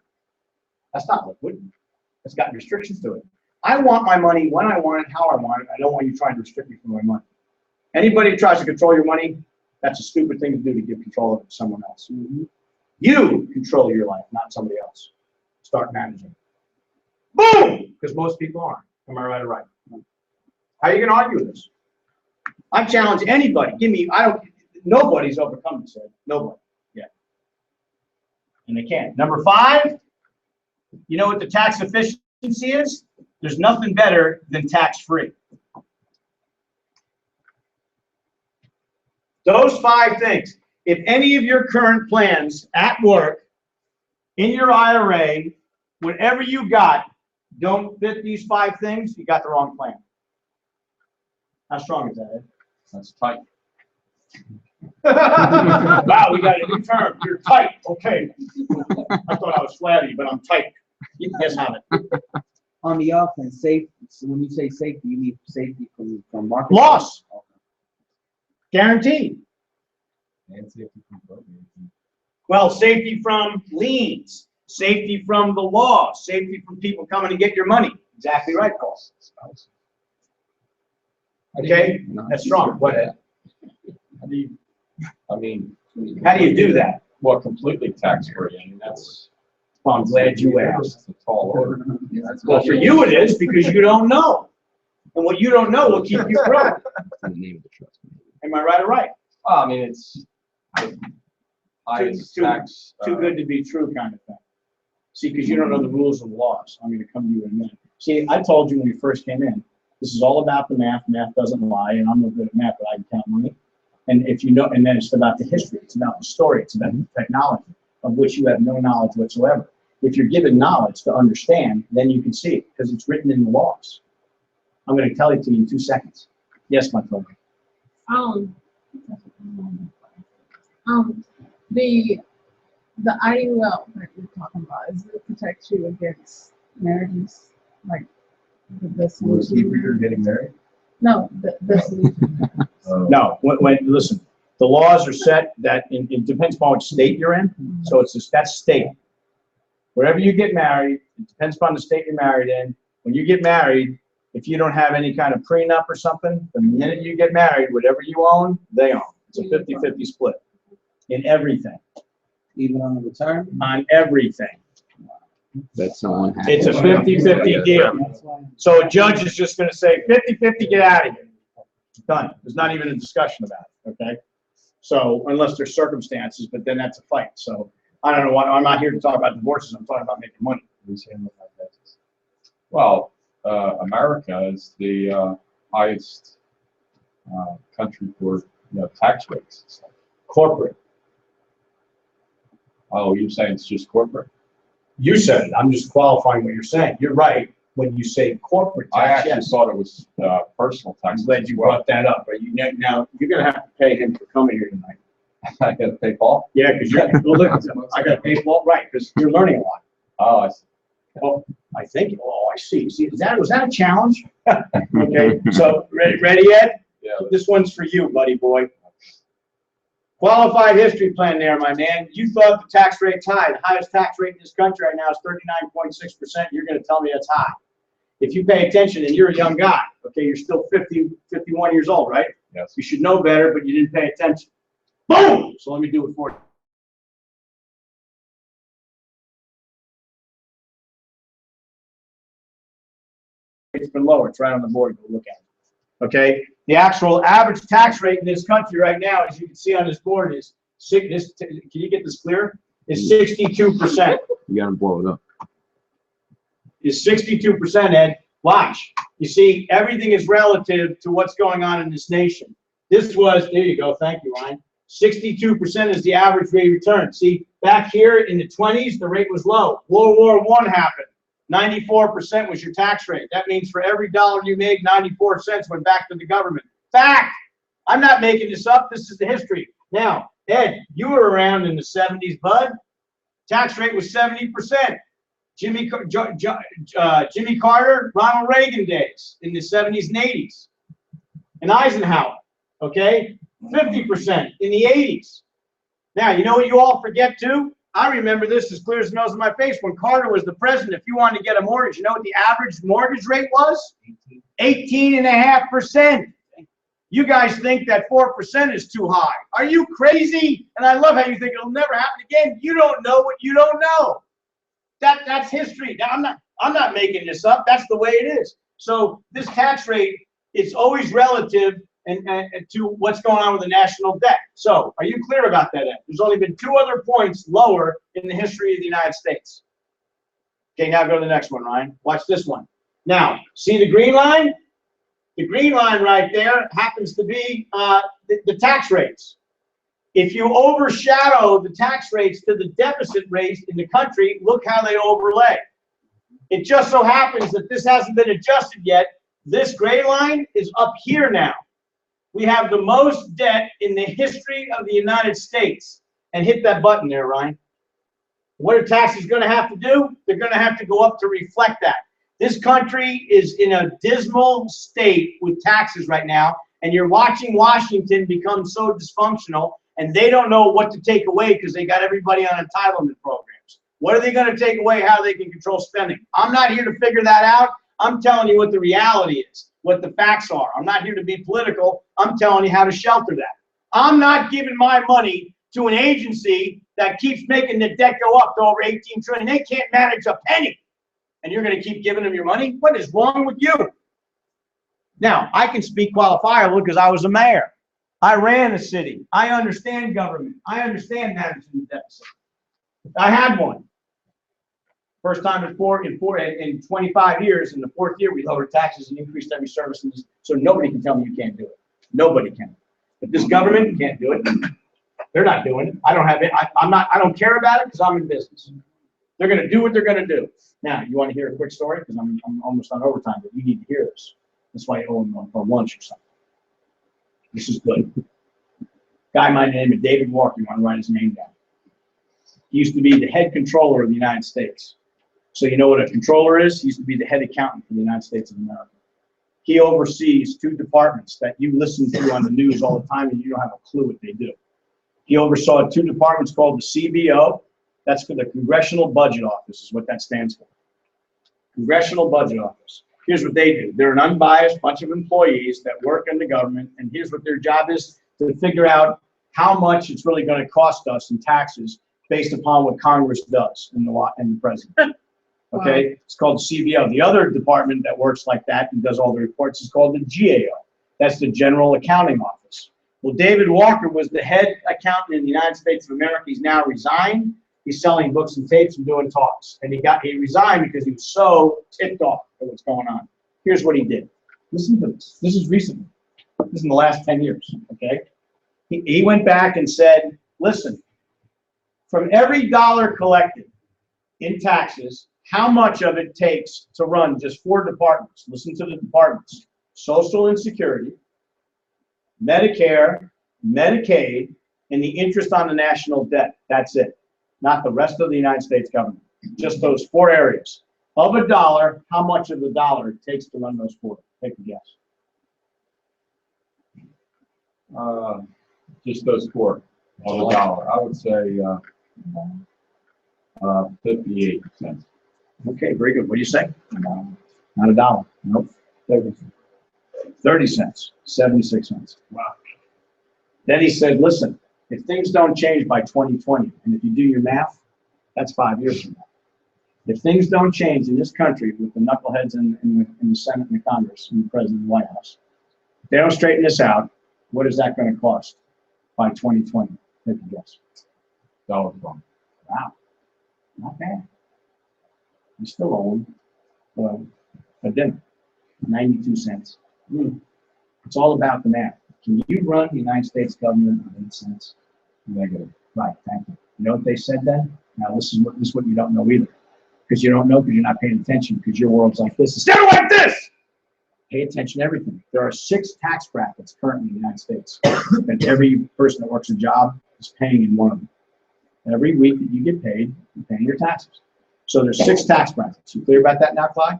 A: That's not liquid. It's got restrictions to it. I want my money when I want it, how I want it. I don't want you trying to restrict me from my money. Anybody who tries to control your money, that's a stupid thing to do, to give control of it to someone else. You control your life, not somebody else. Start managing. Boom! Because most people aren't. Am I right or right? How are you going to argue with this? I challenge anybody. Nobody's overcome this. Nobody. Yeah. And they can't. Number 5, you know what the tax efficiency is? There's nothing better than tax-free. Those 5 things. If any of your current plans at work, in your IRA, whatever you got, don't fit these 5 things, you got the wrong plan. How strong is that, Ed?
C: That's tight.
A: Wow, we got a new term. You're tight. Okay. I thought I was flabby, but I'm tight. Yes, have it.
B: On the offense, safety, so when you say safety, you mean safety from market?
A: Loss. Guaranteed.
C: And safety from program.
A: Well, safety from liens, safety from the law, safety from people coming to get your money. Exactly right, Paul. Okay, that's strong. What?
C: How do you, I mean,
A: How do you do that?
C: well, completely tax-free. I mean, that's.
A: Well, I'm glad you asked.
C: That's a tall order. That's
A: Well, for you it is, because you don't know. And what you don't know will keep you broke.
D: The name of the trust.
A: Am I right or right?
C: I mean, it's highest
A: Too-
C: tax.
A: Too good to be true kind of thing. See, because you don't know the rules of the laws. I'm going to come to you in a minute. See, I told you when you first came in, this is all about the math. Math doesn't lie, and I'm no good at math, but I can count money. And if you know, and then it's about the history. It's about the story. It's about the technology, of which you have no knowledge whatsoever. If you're given knowledge to understand, then you can see it, because it's written in the laws. I'm going to tell it to you in 2 seconds. Yes, my friend.
E: The IUL that you're talking about, is it protect you against marriages, like the solution?
C: Getting married?
E: No, the solution.
A: No, listen, the laws are set that, it depends upon which state you're in, so it's just, that's state. Wherever you get married, it depends upon the state you're married in. When you get married, if you don't have any kind of prenup or something, the minute you get married, whatever you own, they own. It's a 50-50 split in everything,
B: Even on the return?
A: on everything.
D: That someone has.
A: It's a 50-50 deal.
B: That's why.
A: So a judge is just gonna say, 50-50, get out of here. Done. There's not even a discussion about it, okay? So, unless there's circumstances, but then that's a fight. So, I don't know why, I'm not here to talk about divorces, I'm talking about making money.
C: Well, America is the highest country for, tax rates.
A: Corporate.
C: Oh, you're saying it's just corporate?
A: You said it, I'm just qualifying what you're saying. You're right, when you say corporate
C: I
A: tax,
C: actually
A: yes.
C: thought it was personal tax.
A: I'm glad you brought that up, but now, you're gonna have to pay him for coming here tonight.
C: I gotta pay Paul?
A: Yeah, because well, look, I gotta pay Paul, right, because you're learning a lot.
C: Oh, I see.
A: Oh, I think, I see. See, was that a challenge? Okay, so, ready, Ed?
C: Yeah.
A: This one's for you, buddy boy. Qualified history plan there, my man. You thought the tax rate's high. The highest tax rate in this country right now is 39.6%. You're gonna tell me that's high. If you pay attention and you're a young guy, okay, you're still 50, 51 years old, right?
C: Yes.
A: You should know better, but you didn't pay attention. Boom! So let me do it for you. It's been lower. It's right on the board. Go look at it. Okay? The actual average tax rate in this country right now, as you can see on this board, is can you get this clear? Is 62%.
D: You gotta blow it up.
A: Is 62%, Ed. Watch. You see, everything is relative to what's going on in this nation. This was, there you go. Thank you, Ryan. 62% is the average rate of return. See, back here in the 20s, the rate was low. World War I happened. 94% was your tax rate. That means for every dollar you made, 94 cents went back to the government. Fact! I'm not making this up. This is the history. Now, Ed, you were around in the 70s, bud. Tax rate was 70%. Jimmy Carter, Ronald Reagan days in the 70s and 80s. And Eisenhower, okay? 50% in the 80s. Now, you know what you all forget too? I remember this as clear as the nose on my face. When Carter was the president, if you wanted to get a mortgage, you know what the average mortgage rate was? 18.5%. You guys think that 4% is too high. Are you crazy? And I love how you think it'll never happen again. You don't know what you don't know. That's history. Now, I'm not making this up. That's the way it is. So this tax rate is always relative and to what's going on with the national debt. So are you clear about that, Ed? There's only been 2 other points lower in the history of the United States. Okay, now go to the next one, Ryan. Watch this one. Now, see the green line? The green line right there happens to be the tax rates. If you overshadow the tax rates to the deficit rates in the country, look how they overlay. It just so happens that this hasn't been adjusted yet. This gray line is up here now. We have the most debt in the history of the United States. And hit that button there, Ryan. What are taxes going to have to do? They're going to have to go up to reflect that. This country is in a dismal state with taxes right now, and you're watching Washington become so dysfunctional, and they don't know what to take away because they got everybody on entitlement programs. What are they going to take away? How they can control spending? I'm not here to figure that out. I'm telling you what the reality is, what the facts are. I'm not here to be political. I'm telling you how to shelter that. I'm not giving my money to an agency that keeps making the debt go up to over 18 trillion. They can't manage a penny. And you're going to keep giving them your money? What is wrong with you? Now, I can speak qualifiable because I was a mayor. I ran a city. I understand government. I understand managing the deficit. I had one. First time in 25 years, in the 4th year, we lowered taxes and increased every service. So nobody can tell me you can't do it. Nobody can. But this government can't do it. They're not doing it. I don't have it. I don't care about it because I'm in business. They're going to do what they're going to do. Now, you want to hear a quick story? Because I'm almost on overtime, but you need to hear this. That's why you owe them on lunch or something. This is good. Guy by the name of David Walker, you want to write his name down. He used to be the head controller of the United States. So you know what a controller is? He used to be the head accountant for the United States of America. He oversees 2 departments that you listen to on the news all the time and you don't have a clue what they do. He oversaw 2 departments called the CBO. That's for the Congressional Budget Office, is what that stands for. Congressional Budget Office. Here's what they do. They're an unbiased bunch of employees that work in the government, and here's what their job is: to figure out how much it's really going to cost us in taxes based upon what Congress does and the president. Okay? Wow. It's called the CBO. The other department that works like that and does all the reports is called the GAO. That's the General Accounting Office. Well, David Walker was the head accountant in the United States of America. He's now resigned. He's selling books and tapes and doing talks. And he resigned because he was so ticked off at what's going on. Here's what he did. Listen to this. This is recently. This is in the last 10 years, okay? He went back and said, listen, from every dollar collected in taxes, how much of it takes to run just 4 departments? Listen to the departments. Social and Security, Medicare, Medicaid, and the interest on the national debt. That's it. Not the rest of the United States government. Just those 4 areas. Of a dollar, how much of the dollar it takes to run those 4? Take a guess.
C: Just those 4 of a dollar. I would say 58 cents.
A: Okay, very good. What do you say? Not a dollar. Nope. 30 cents. 76 cents. Wow. Then he said, listen, if things don't change by 2020, and if you do your math, that's 5 years from now. If things don't change in this country with the knuckleheads in the Senate and the Congress and the President of the White House, if they don't straighten this out, what is that going to cost by 2020? Take a guess.
C: $1. Wow.
A: Not bad. You still owe a dinner, 92 cents. It's all about the math. Can you run the United States government on 8 cents? Negative. Right, thank you. You know what they said then? Now this is what you don't know either. Because you don't know because you're not paying attention because your world's like this. Instead of like this! Pay attention to everything. There are 6 tax brackets currently in the United States. And every person that works a job is paying in one of them. Every week that you get paid, you're paying your taxes. So there's 6 tax brackets. You clear about that now, Clyde?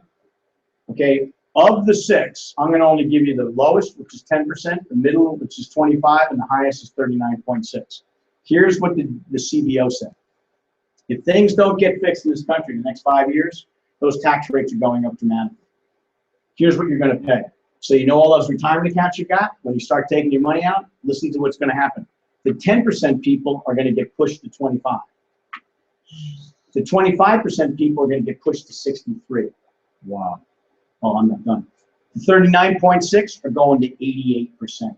A: Okay, of the 6, I'm going to only give you the lowest, which is 10%, the middle, which is 25, and the highest is 39.6. Here's what the CBO said. If things don't get fixed in this country in the next 5 years, those tax rates are going up dramatically. Here's what you're going to pay. So you know all those retirement accounts you got? When you start taking your money out, listen to what's going to happen. The 10% people are going to get pushed to 25. The 25% people are going to get pushed to 63.
C: Wow.
A: Oh, I'm not done. The 39.6 are going to 88%.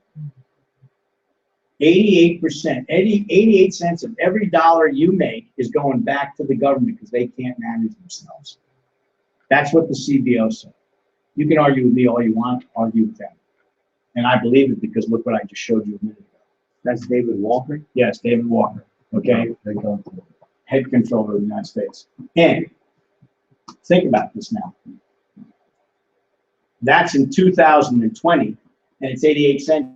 A: 88%, 88 cents of every dollar you make is going back to the government because they can't manage themselves. That's what the CBO said. You can argue with me all you want, argue with them. And I believe it because look what I just showed you a minute ago.
B: That's David Walker.
A: Yes, David Walker, okay? Head controller of the United States. And think about this now. That's in 2020, and it's 88 cents.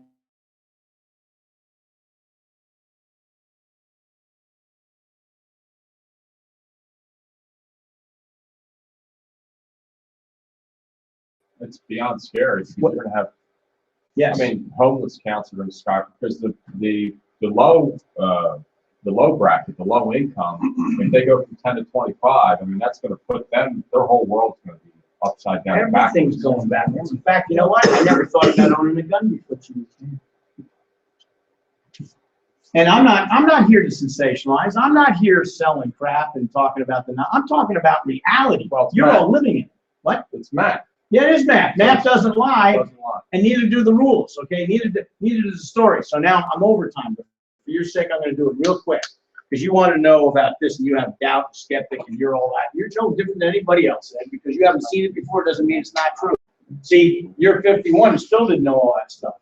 C: It's beyond scary. You're going to have,
A: Yes.
C: I mean, homeless counts are going to skyrocket because the low bracket, the low income, if they go from 10 to 25, I mean, that's going to put them, their whole world's going to be upside down. and
A: Everything's
C: backwards.
A: going backwards. In fact, you know what? I never thought about owning a gun before. And I'm not here to sensationalize. I'm not here selling crap and talking about I'm talking about reality.
C: Well, it's
A: You're
C: math.
A: all living it. What?
C: It's math.
A: Yeah, it is math. Math doesn't lie,
C: Doesn't lie.
A: and neither do the rules. Okay, neither does the story. So now I'm overtime, but for your sake, I'm going to do it real quick because you want to know about this, and you have doubt, skeptic, and you're all that. You're no different than anybody else, Ed, because you haven't seen it before. Doesn't mean it's not true. See, you're 51 and still didn't know all that stuff.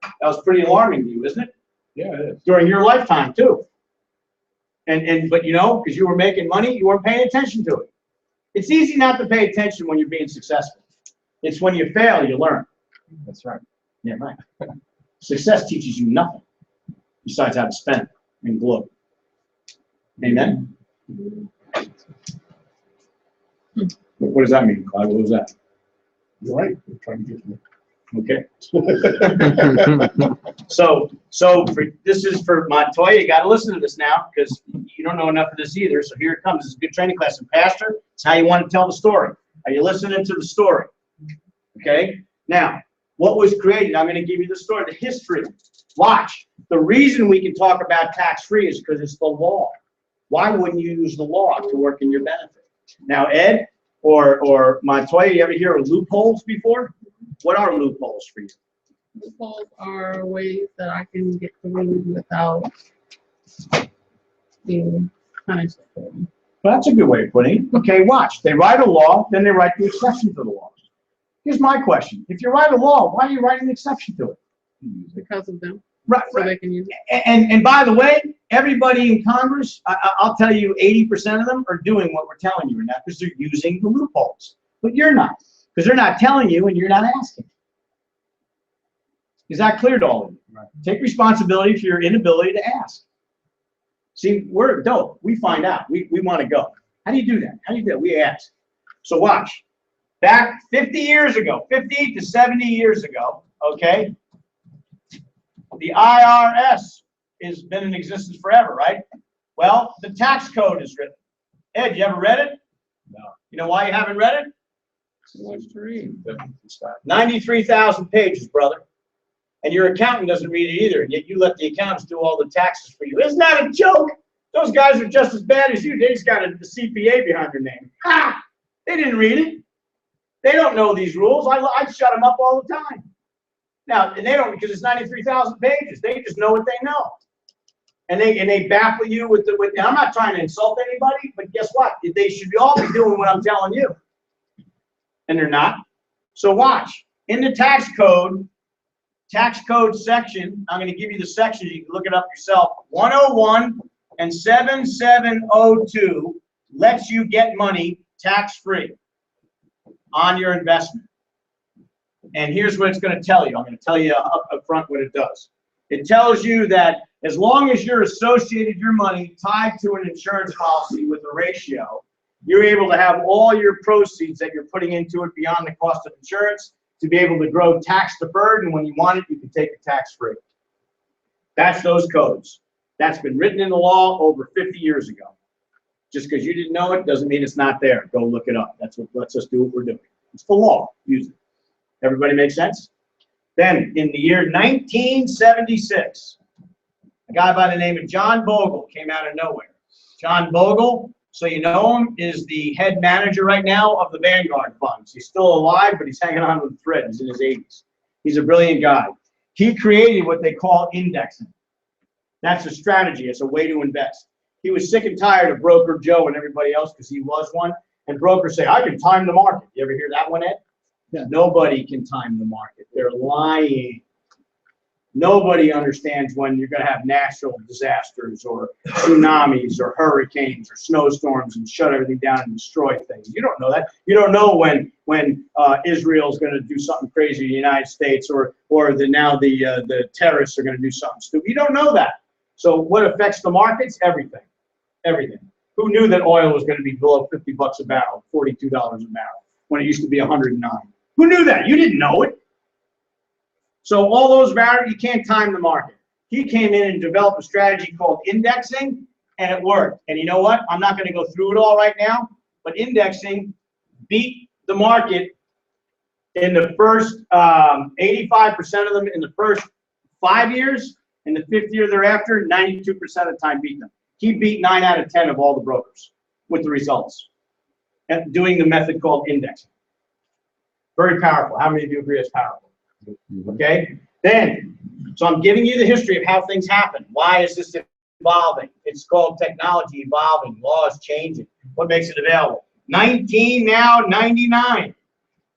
A: That was pretty alarming to you, isn't it?
C: Yeah, it is.
A: During your lifetime too. But you know, because you were making money, you weren't paying attention to it. It's easy not to pay attention when you're being successful. It's when you fail, you learn.
C: That's right.
A: Yeah, right. Success teaches you nothing besides how to spend it and blow. Amen? What does that mean, Clyde? What was that?
H: You're right. You're trying to get me.
A: Okay. So this is for Montoya. You got to listen to this now because you don't know enough of this either. So here it comes. It's a good training class. And Pastor, it's how you want to tell the story. Are you listening to the story? Okay. Now, what was created? I'm going to give you the story, the history. Watch. The reason we can talk about tax-free is because it's the law. Why wouldn't you use the law to work in your benefit? Now, Ed or Montoya, you ever hear of loopholes before? What are loopholes for you?
E: Loopholes are ways that I can get through without being punished for them.
A: Well, that's a good way of putting it. Okay, watch. They write a law, then they write the exception to the law. Here's my question. If you write a law, why are you writing an exception to it?
E: Because of them,
A: Right,
E: so
A: right.
E: they can use it.
A: And by the way, everybody in Congress, I'll tell you 80% of them are doing what we're telling you right now because they're using the loopholes. But you're not, because they're not telling you and you're not asking. Is that clear to all of you?
C: Right.
A: Take responsibility for your inability to ask. See, we're dope. We find out. We want to go. How do you do that? How do you do that? We ask. So watch. Back 50 years ago, 50 to 70 years ago, okay, the IRS has been in existence forever, right? Well, the tax code is written. Ed, you ever read it?
C: No.
A: You know why you haven't read it?
E: Too much to read.
A: 93,000 pages, brother. And your accountant doesn't read it either, yet you let the accountants do all the taxes for you. Isn't that a joke? Those guys are just as bad as you. They just got a CPA behind their name. Ha! They didn't read it. They don't know these rules. I shut them up all the time. Now, and they don't because it's 93,000 pages. They just know what they know. And they baffle you with and I'm not trying to insult anybody, but guess what? They should all be doing what I'm telling you. And they're not. So watch. In the tax code section, I'm going to give you the sections. You can look it up yourself. 101 and 7702 lets you get money tax-free on your investment. And here's what it's going to tell you. I'm going to tell you up front what it does. It tells you that as long as you're associated your money tied to an insurance policy with a ratio, you're able to have all your proceeds that you're putting into it beyond the cost of insurance to be able to grow tax deferred, and when you want it, you can take it tax free. That's those codes. That's been written in the law over 50 years ago. Just because you didn't know it doesn't mean it's not there. Go look it up. That's what lets us do what we're doing. It's the law. Use it. Everybody make sense? Then in the year 1976, a guy by the name of John Bogle came out of nowhere. John Bogle, so you know him, is the head manager right now of the Vanguard funds. He's still alive, but he's hanging on with a thread. He's in his 80s. He's a brilliant guy. He created what they call indexing. That's a strategy. It's a way to invest. He was sick and tired of Broker Joe and everybody else because he was one. And brokers say, I can time the market. You ever hear that one, Ed?
B: Yeah.
A: Nobody can time the market. They're lying. Nobody understands when you're going to have natural disasters or tsunamis or hurricanes or snowstorms and shut everything down and destroy things. You don't know that. You don't know when Israel's going to do something crazy in the United States or the terrorists are going to do something stupid. You don't know that. So what affects the markets? Everything. Everything. Who knew that oil was going to be below 50 bucks a barrel, $42 a barrel, when it used to be 109? Who knew that? You didn't know it. So all those variables, you can't time the market. He came in and developed a strategy called indexing, and it worked. And you know what? I'm not going to go through it all right now, but indexing beat the market in the first 85% of them in the first 5 years. In the 5th year thereafter, 92% of the time beat them. He beat 9 out of 10 of all the brokers with the results and doing the method called indexing. Very powerful. How many of you agree it's powerful? Okay? Then, so I'm giving you the history of how things happen. Why is this evolving? It's called technology evolving, laws changing. What makes it available? 1999.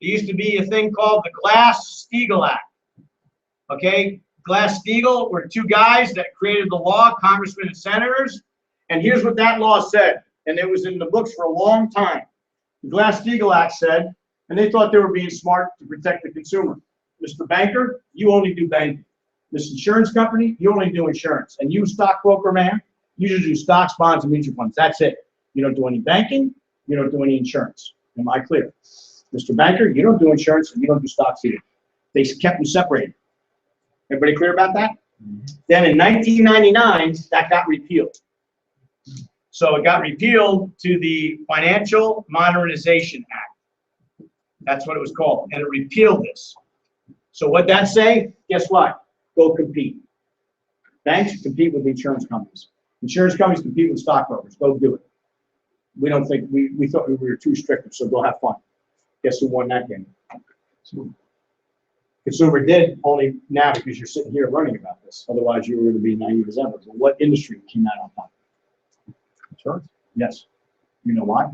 A: There used to be a thing called the Glass-Steagall Act. Okay? Glass-Steagall were two guys that created the law, congressmen and senators. And here's what that law said. And it was in the books for a long time. The Glass-Steagall Act said, and they thought they were being smart to protect the consumer. Mr. Banker, you only do banking. This insurance company, you only do insurance. And you, stockbroker man, you just do stocks, bonds, and mutual funds. That's it. You don't do any banking. You don't do any insurance. Am I clear? Mr. Banker, you don't do insurance, and you don't do stocks either. They kept them separated. Everybody clear about that? Then in 1999, that got repealed. So it got repealed to the Financial Modernization Act. That's what it was called. And it repealed this. So what'd that say? Guess what? Go compete. Banks compete with insurance companies. Insurance companies compete with stockbrokers. Go do it. We don't think, we thought we were too strict, so go have fun. Guess who won that game? Consumer did, only now because you're sitting here learning about this. Otherwise, you were going to be naive as ever. But what industry came out on top?
C: Insurance.
A: Yes. You know why?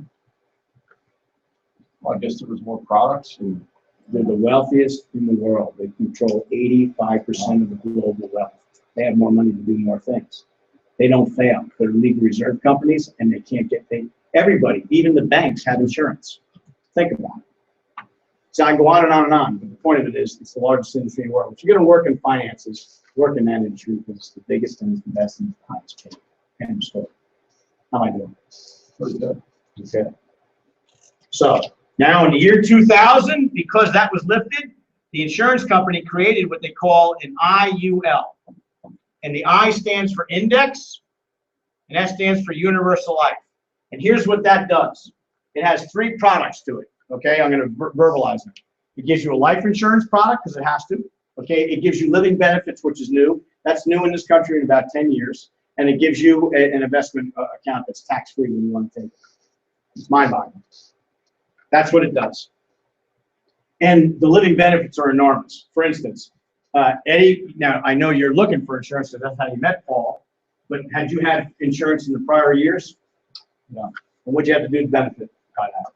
C: Well, I guess there was more products. And
A: They're the wealthiest in the world. They control 85% of the global wealth. They have more money to do more things. They don't fail. They're legal reserve companies, and they can't get paid. Everybody, even the banks, have insurance. Think about it. So I can go on and on and on, but the point of it is it's the largest industry in the world. If you're going to work in finances, work in that industry because it's the biggest and the best and the highest paid. End of story. How am I doing?
C: pretty good.
A: Okay. So now in the year 2000, because that was lifted, the insurance company created what they call an IUL. And the I stands for index, and that stands for universal life. And here's what that does. It has 3 products to it. Okay, I'm going to verbalize them. It gives you a life insurance product because it has to. Okay, it gives you living benefits, which is new. That's new in this country in about 10 years. And it gives you an investment account that's tax-free when you want to take it. It's mind-boggling. That's what it does. And the living benefits are enormous. For instance, Eddie, now I know you're looking for insurance because that's how you met Paul, but had you had insurance in the prior years? No. And what'd you have to do to benefit? Cut out.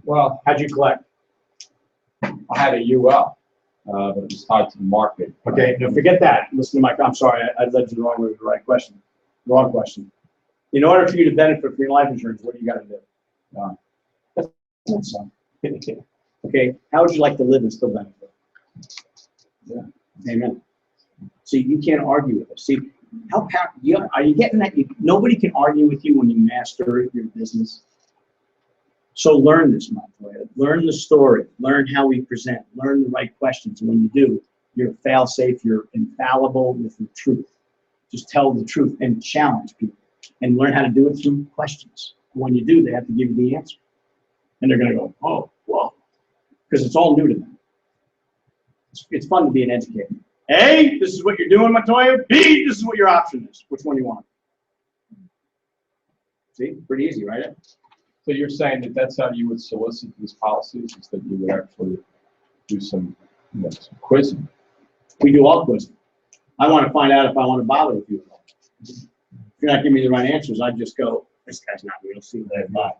C: Well,
A: How'd you collect?
C: I had a UL, but it was tied to the market.
A: Okay, no, forget that. Listen to my, I'm sorry, I led you the wrong way with the right question. Wrong question. In order for you to benefit from your life insurance, what do you got to do? That's okay, how would you like to live and still benefit? Yeah, amen. See, you can't argue with us. See, how are you getting that? Nobody can argue with you when you master your business. So learn this, my friend. Learn the story. Learn how we present. Learn the right questions. And when you do, you're fail-safe. You're infallible with the truth. Just tell the truth and challenge people and learn how to do it through questions. When you do, they have to give you the answer. And they're going to go, oh, whoa, because it's all new to them. It's fun to be an educator. A, this is what you're doing, Montoya. B, this is what your option is. Which one do you want? See, pretty easy, right?
C: So you're saying that that's how you would solicit these policies, is that you would actually do some, some quizzing?
A: We do all quizzing. I want to find out if I want to bother with you at all. If you're not giving me the right answers, I just go, this guy's not real. See you later. Bye.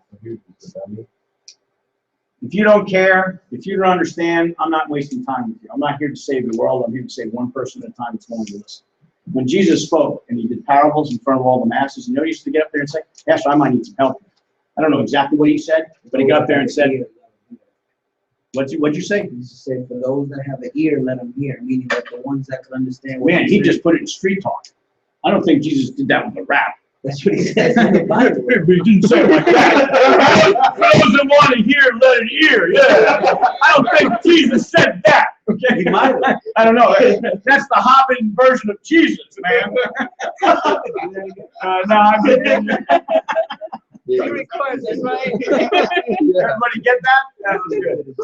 A: If you don't care, if you don't understand, I'm not wasting time with you. I'm not here to save the world. I'm here to save one person at a time that's willing to listen. When Jesus spoke and he did parables in front of all the masses, you know, he used to get up there and say, Pastor, I might need some help. I don't know exactly what he said, but he got up there and said, what'd you say?
B: He said, for those that have an ear, let them hear, meaning that the ones that can understand.
A: Man, he just put it in street talk. I don't think Jesus did that with a rap.
B: That's what he says in the Bible.
A: He didn't say it like that. Those that want to hear, let it hear. Yeah. I don't think Jesus said that. Okay.
B: He might have.
A: I don't know. That's the Hobbit version of Jesus, man. No, I'm just kidding.
B: He records it, right?
A: Everybody get that? That was good.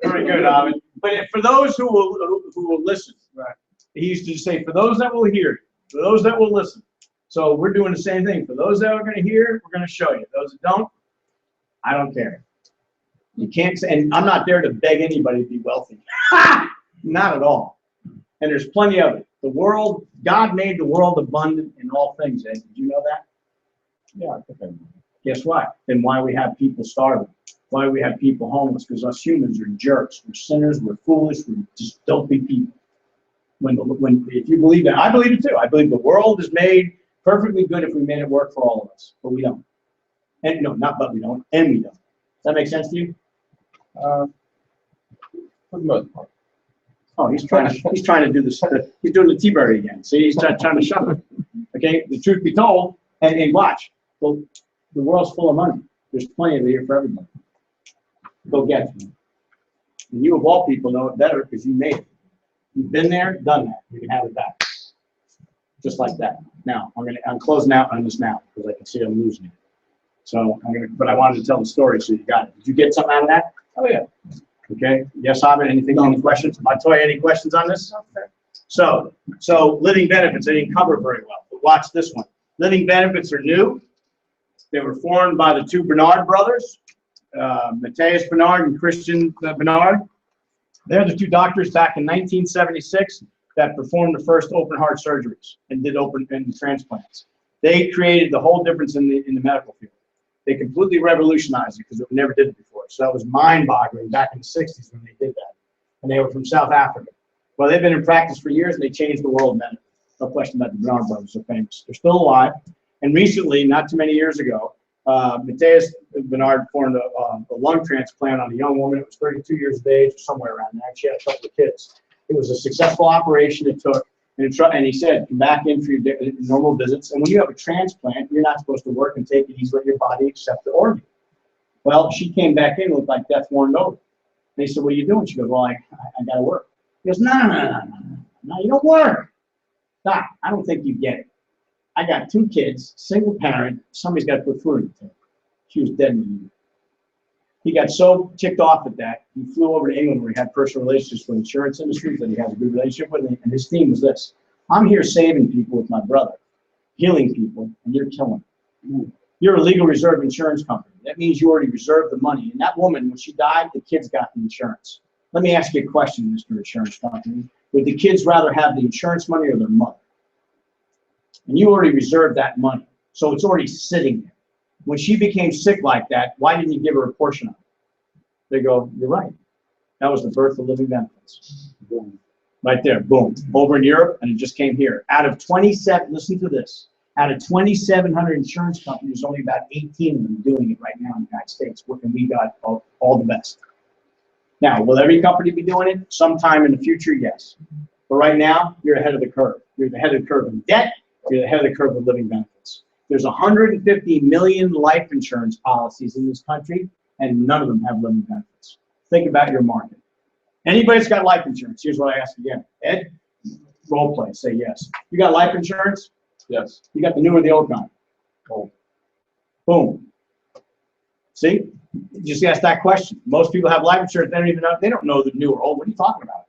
A: Very good, Hobbit. But for those who will listen, right? He used to say, for those that will hear, for those that will listen. So we're doing the same thing. For those that are going to hear, we're going to show you. Those that don't, I don't care. You can't say, and I'm not there to beg anybody to be wealthy. Not at all. And there's plenty of it. The world, God made the world abundant in all things, Ed. Did you know that?
C: Yeah, I think I know.
A: Guess what? Then why we have people starving? Why we have people homeless? Because us humans are jerks. We're sinners. We're foolish. We're just dopey people. If you believe that, I believe it too. I believe the world is made perfectly good if we made it work for all of us, but we don't. And no, not but we don't, and we don't. Does that make sense to you?
C: For the most part.
A: Oh, he's trying to do this. He's doing the T-Bird again. See, he's trying to shove it. Okay, the truth be told, and watch. Well, the world's full of money. There's plenty of it here for everybody. Go get it. And you of all people know it better because you made it. You've been there, done that. You can have it back. Just like that. Now, I'm closing out on this now because I can see I'm losing it. So but I wanted to tell the story so you got it. Did you get something out of that? Oh yeah. Okay. Yes, Hobbit, anything, any questions? Montoya, any questions on this? Okay. So living benefits, they didn't cover very well, but watch this one. Living benefits are new. They were formed by the two Bernard brothers, Matthias Bernard and Christian Bernard. They're the two doctors back in 1976 that performed the first open heart surgeries and did open transplants. They created the whole difference in the medical field. They completely revolutionized it because we never did it before. So that was mind-boggling back in the 60s when they did that. And they were from South Africa. Well, they've been in practice for years and they changed the world medically. No question about the Bernard brothers are famous. They're still alive. And recently, not too many years ago, Matthias Bernard performed a lung transplant on a young woman that was 32 years of age, or somewhere around there, and she had a couple of kids. It was a successful operation it took, and he said, come back in for your normal visits. And when you have a transplant, you're not supposed to work and take it easy, let your body accept the organ. Well, she came back in, looked like death warmed over. And he said, what are you doing? She goes, well, I got to work. He goes, no, you don't work. Doc, I don't think you get it. I got 2 kids, single parent, somebody's got to put food in the table. She was dead in the year. He got so ticked off at that, he flew over to England where he had personal relationships with insurance industries that he has a good relationship with, and his theme was this: I'm here saving people with my brother, healing people, and you're killing them. You're a legal reserve insurance company. That means you already reserved the money. And that woman, when she died, the kids got the insurance. Let me ask you a question, Mr. Insurance Company. Would the kids rather have the insurance money or their mother? And you already reserved that money, so it's already sitting there. When she became sick like that, why didn't you give her a portion of it? They go, you're right. That was the birth of living benefits. Boom. Right there, boom. Over in Europe, and it just came here. Out of 27, listen to this, out of 2,700 insurance companies, only about 18 of them doing it right now in the United States, and we got all the best. Now, will every company be doing it? Sometime in the future, yes. But right now, you're ahead of the curve. You're ahead of the curve in debt. You're ahead of the curve with living benefits. There's 150 million life insurance policies in this country, and none of them have living benefits. Think about your market. Anybody that's got life insurance, here's what I ask again. Ed, role play, say yes. You got life insurance?
C: Yes.
A: You got the new or the old kind? Old. Boom. See? Just ask that question. Most people have life insurance, they don't know the new or old. What are you talking about?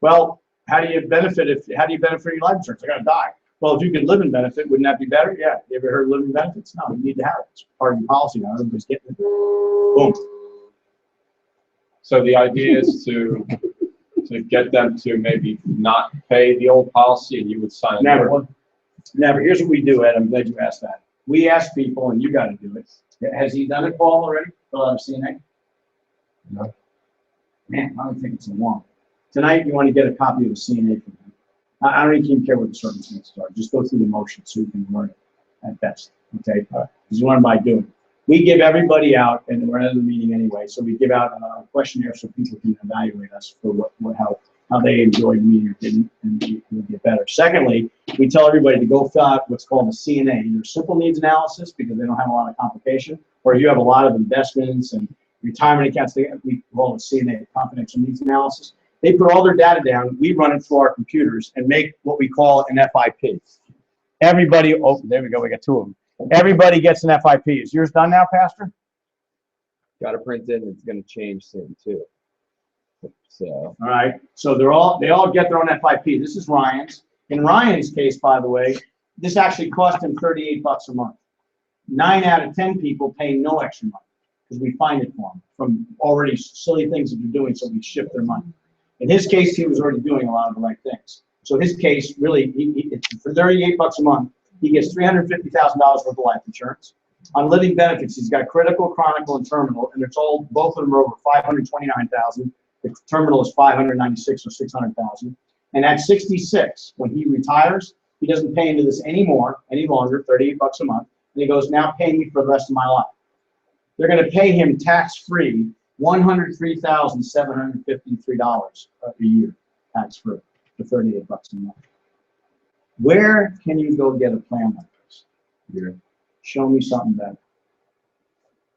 A: Well, how do you benefit from your life insurance? I gotta die. Well, if you could live in benefit, wouldn't that be better? Yeah. You ever heard of living benefits? No, you need to have it. It's part of your policy now. Everybody's getting it. Boom.
C: So the idea is to get them to maybe not pay the old policy, and you would sign a new
A: Never.
C: one?
A: Never. Here's what we do, Ed. I'm glad you asked that. We ask people, and you got to do it. Has he done it, Paul, already? Fill out a CNA?
C: No.
A: Man, I don't think it's a long. Tonight, you want to get a copy of the CNA from him. I don't even care what the circumstances are. Just go through the motions so you can learn it at best. Okay? Because you learn by doing. We give everybody out, and we're in the meeting anyway, so we give out a questionnaire so people can evaluate us for how they enjoyed the meeting or didn't, and we'll get better. Secondly, we tell everybody to go fill out what's called a CNA, either simple needs analysis, because they don't have a lot of complication, or you have a lot of investments and retirement accounts, we call it CNA, confidential needs analysis. They put all their data down, we run it through our computers and make what we call an FIP. Everybody, oh, there we go, we got two of them. Everybody gets an FIP. Is yours done now, Pastor?
D: Got it printed, and it's gonna change soon too. So,
A: All right, so they all get their own FIP. This is Ryan's. In Ryan's case, by the way, this actually cost him $38 a month. 9 out of 10 people pay no extra money because we find it for them from already silly things that they're doing, so we shift their money. In his case, he was already doing a lot of the right things. So his case, really, it's for $38 a month, he gets $350,000 worth of life insurance. On living benefits, he's got critical, chronicle, and terminal, and it's all, both of them are over $529,000. The terminal is $596 or $600,000. And at 66, when he retires, he doesn't pay into this any longer, $38 a month. And he goes, now pay me for the rest of my life. They're going to pay him tax-free $103,753 a year, tax-free, for $38 a month. Where can you go get a plan like this? Here. Show me something better.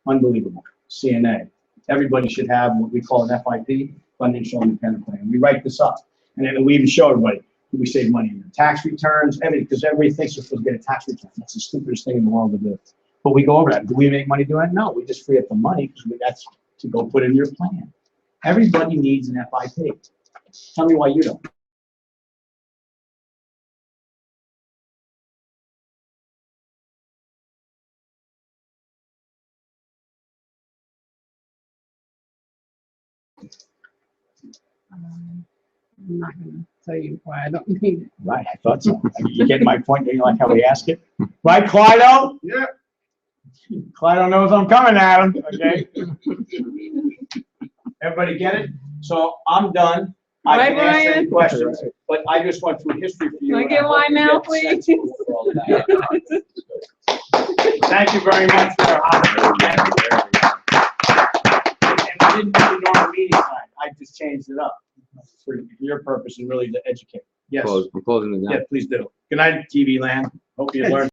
A: Unbelievable. CNA. Everybody should have what we call an FIP, financial independent plan. We write this up, and then we even show everybody. We save money in their tax returns, everything, because everybody thinks they're supposed to get a tax return. That's the stupidest thing in the world to do. But we go over that. Do we make money doing it? No, we just free up the money because that's to go put in your plan. Everybody needs an FIP. Tell me why you don't.
E: I'm not gonna tell you why I don't need it.
A: Right, I thought so. You get my point? Do you like how we ask it? Right, Clydo?
H: Yeah.
A: Clydo knows I'm coming at him, okay? Everybody get it? So I'm done. I
E: Right,
A: can answer any
E: Ryan?
A: questions, but I just went through history for you.
E: Can I
A: and
E: get
A: hope
E: mine
A: you
E: now,
A: get a sense
E: please?
A: of what we're all about. Thank you very much for your hospitality. And I didn't do the normal meeting time. I just changed it up for your purpose and really to educate. Yes.
D: I'm closing it down.
A: Yeah, please do. Good night, TV land. Hope you learned.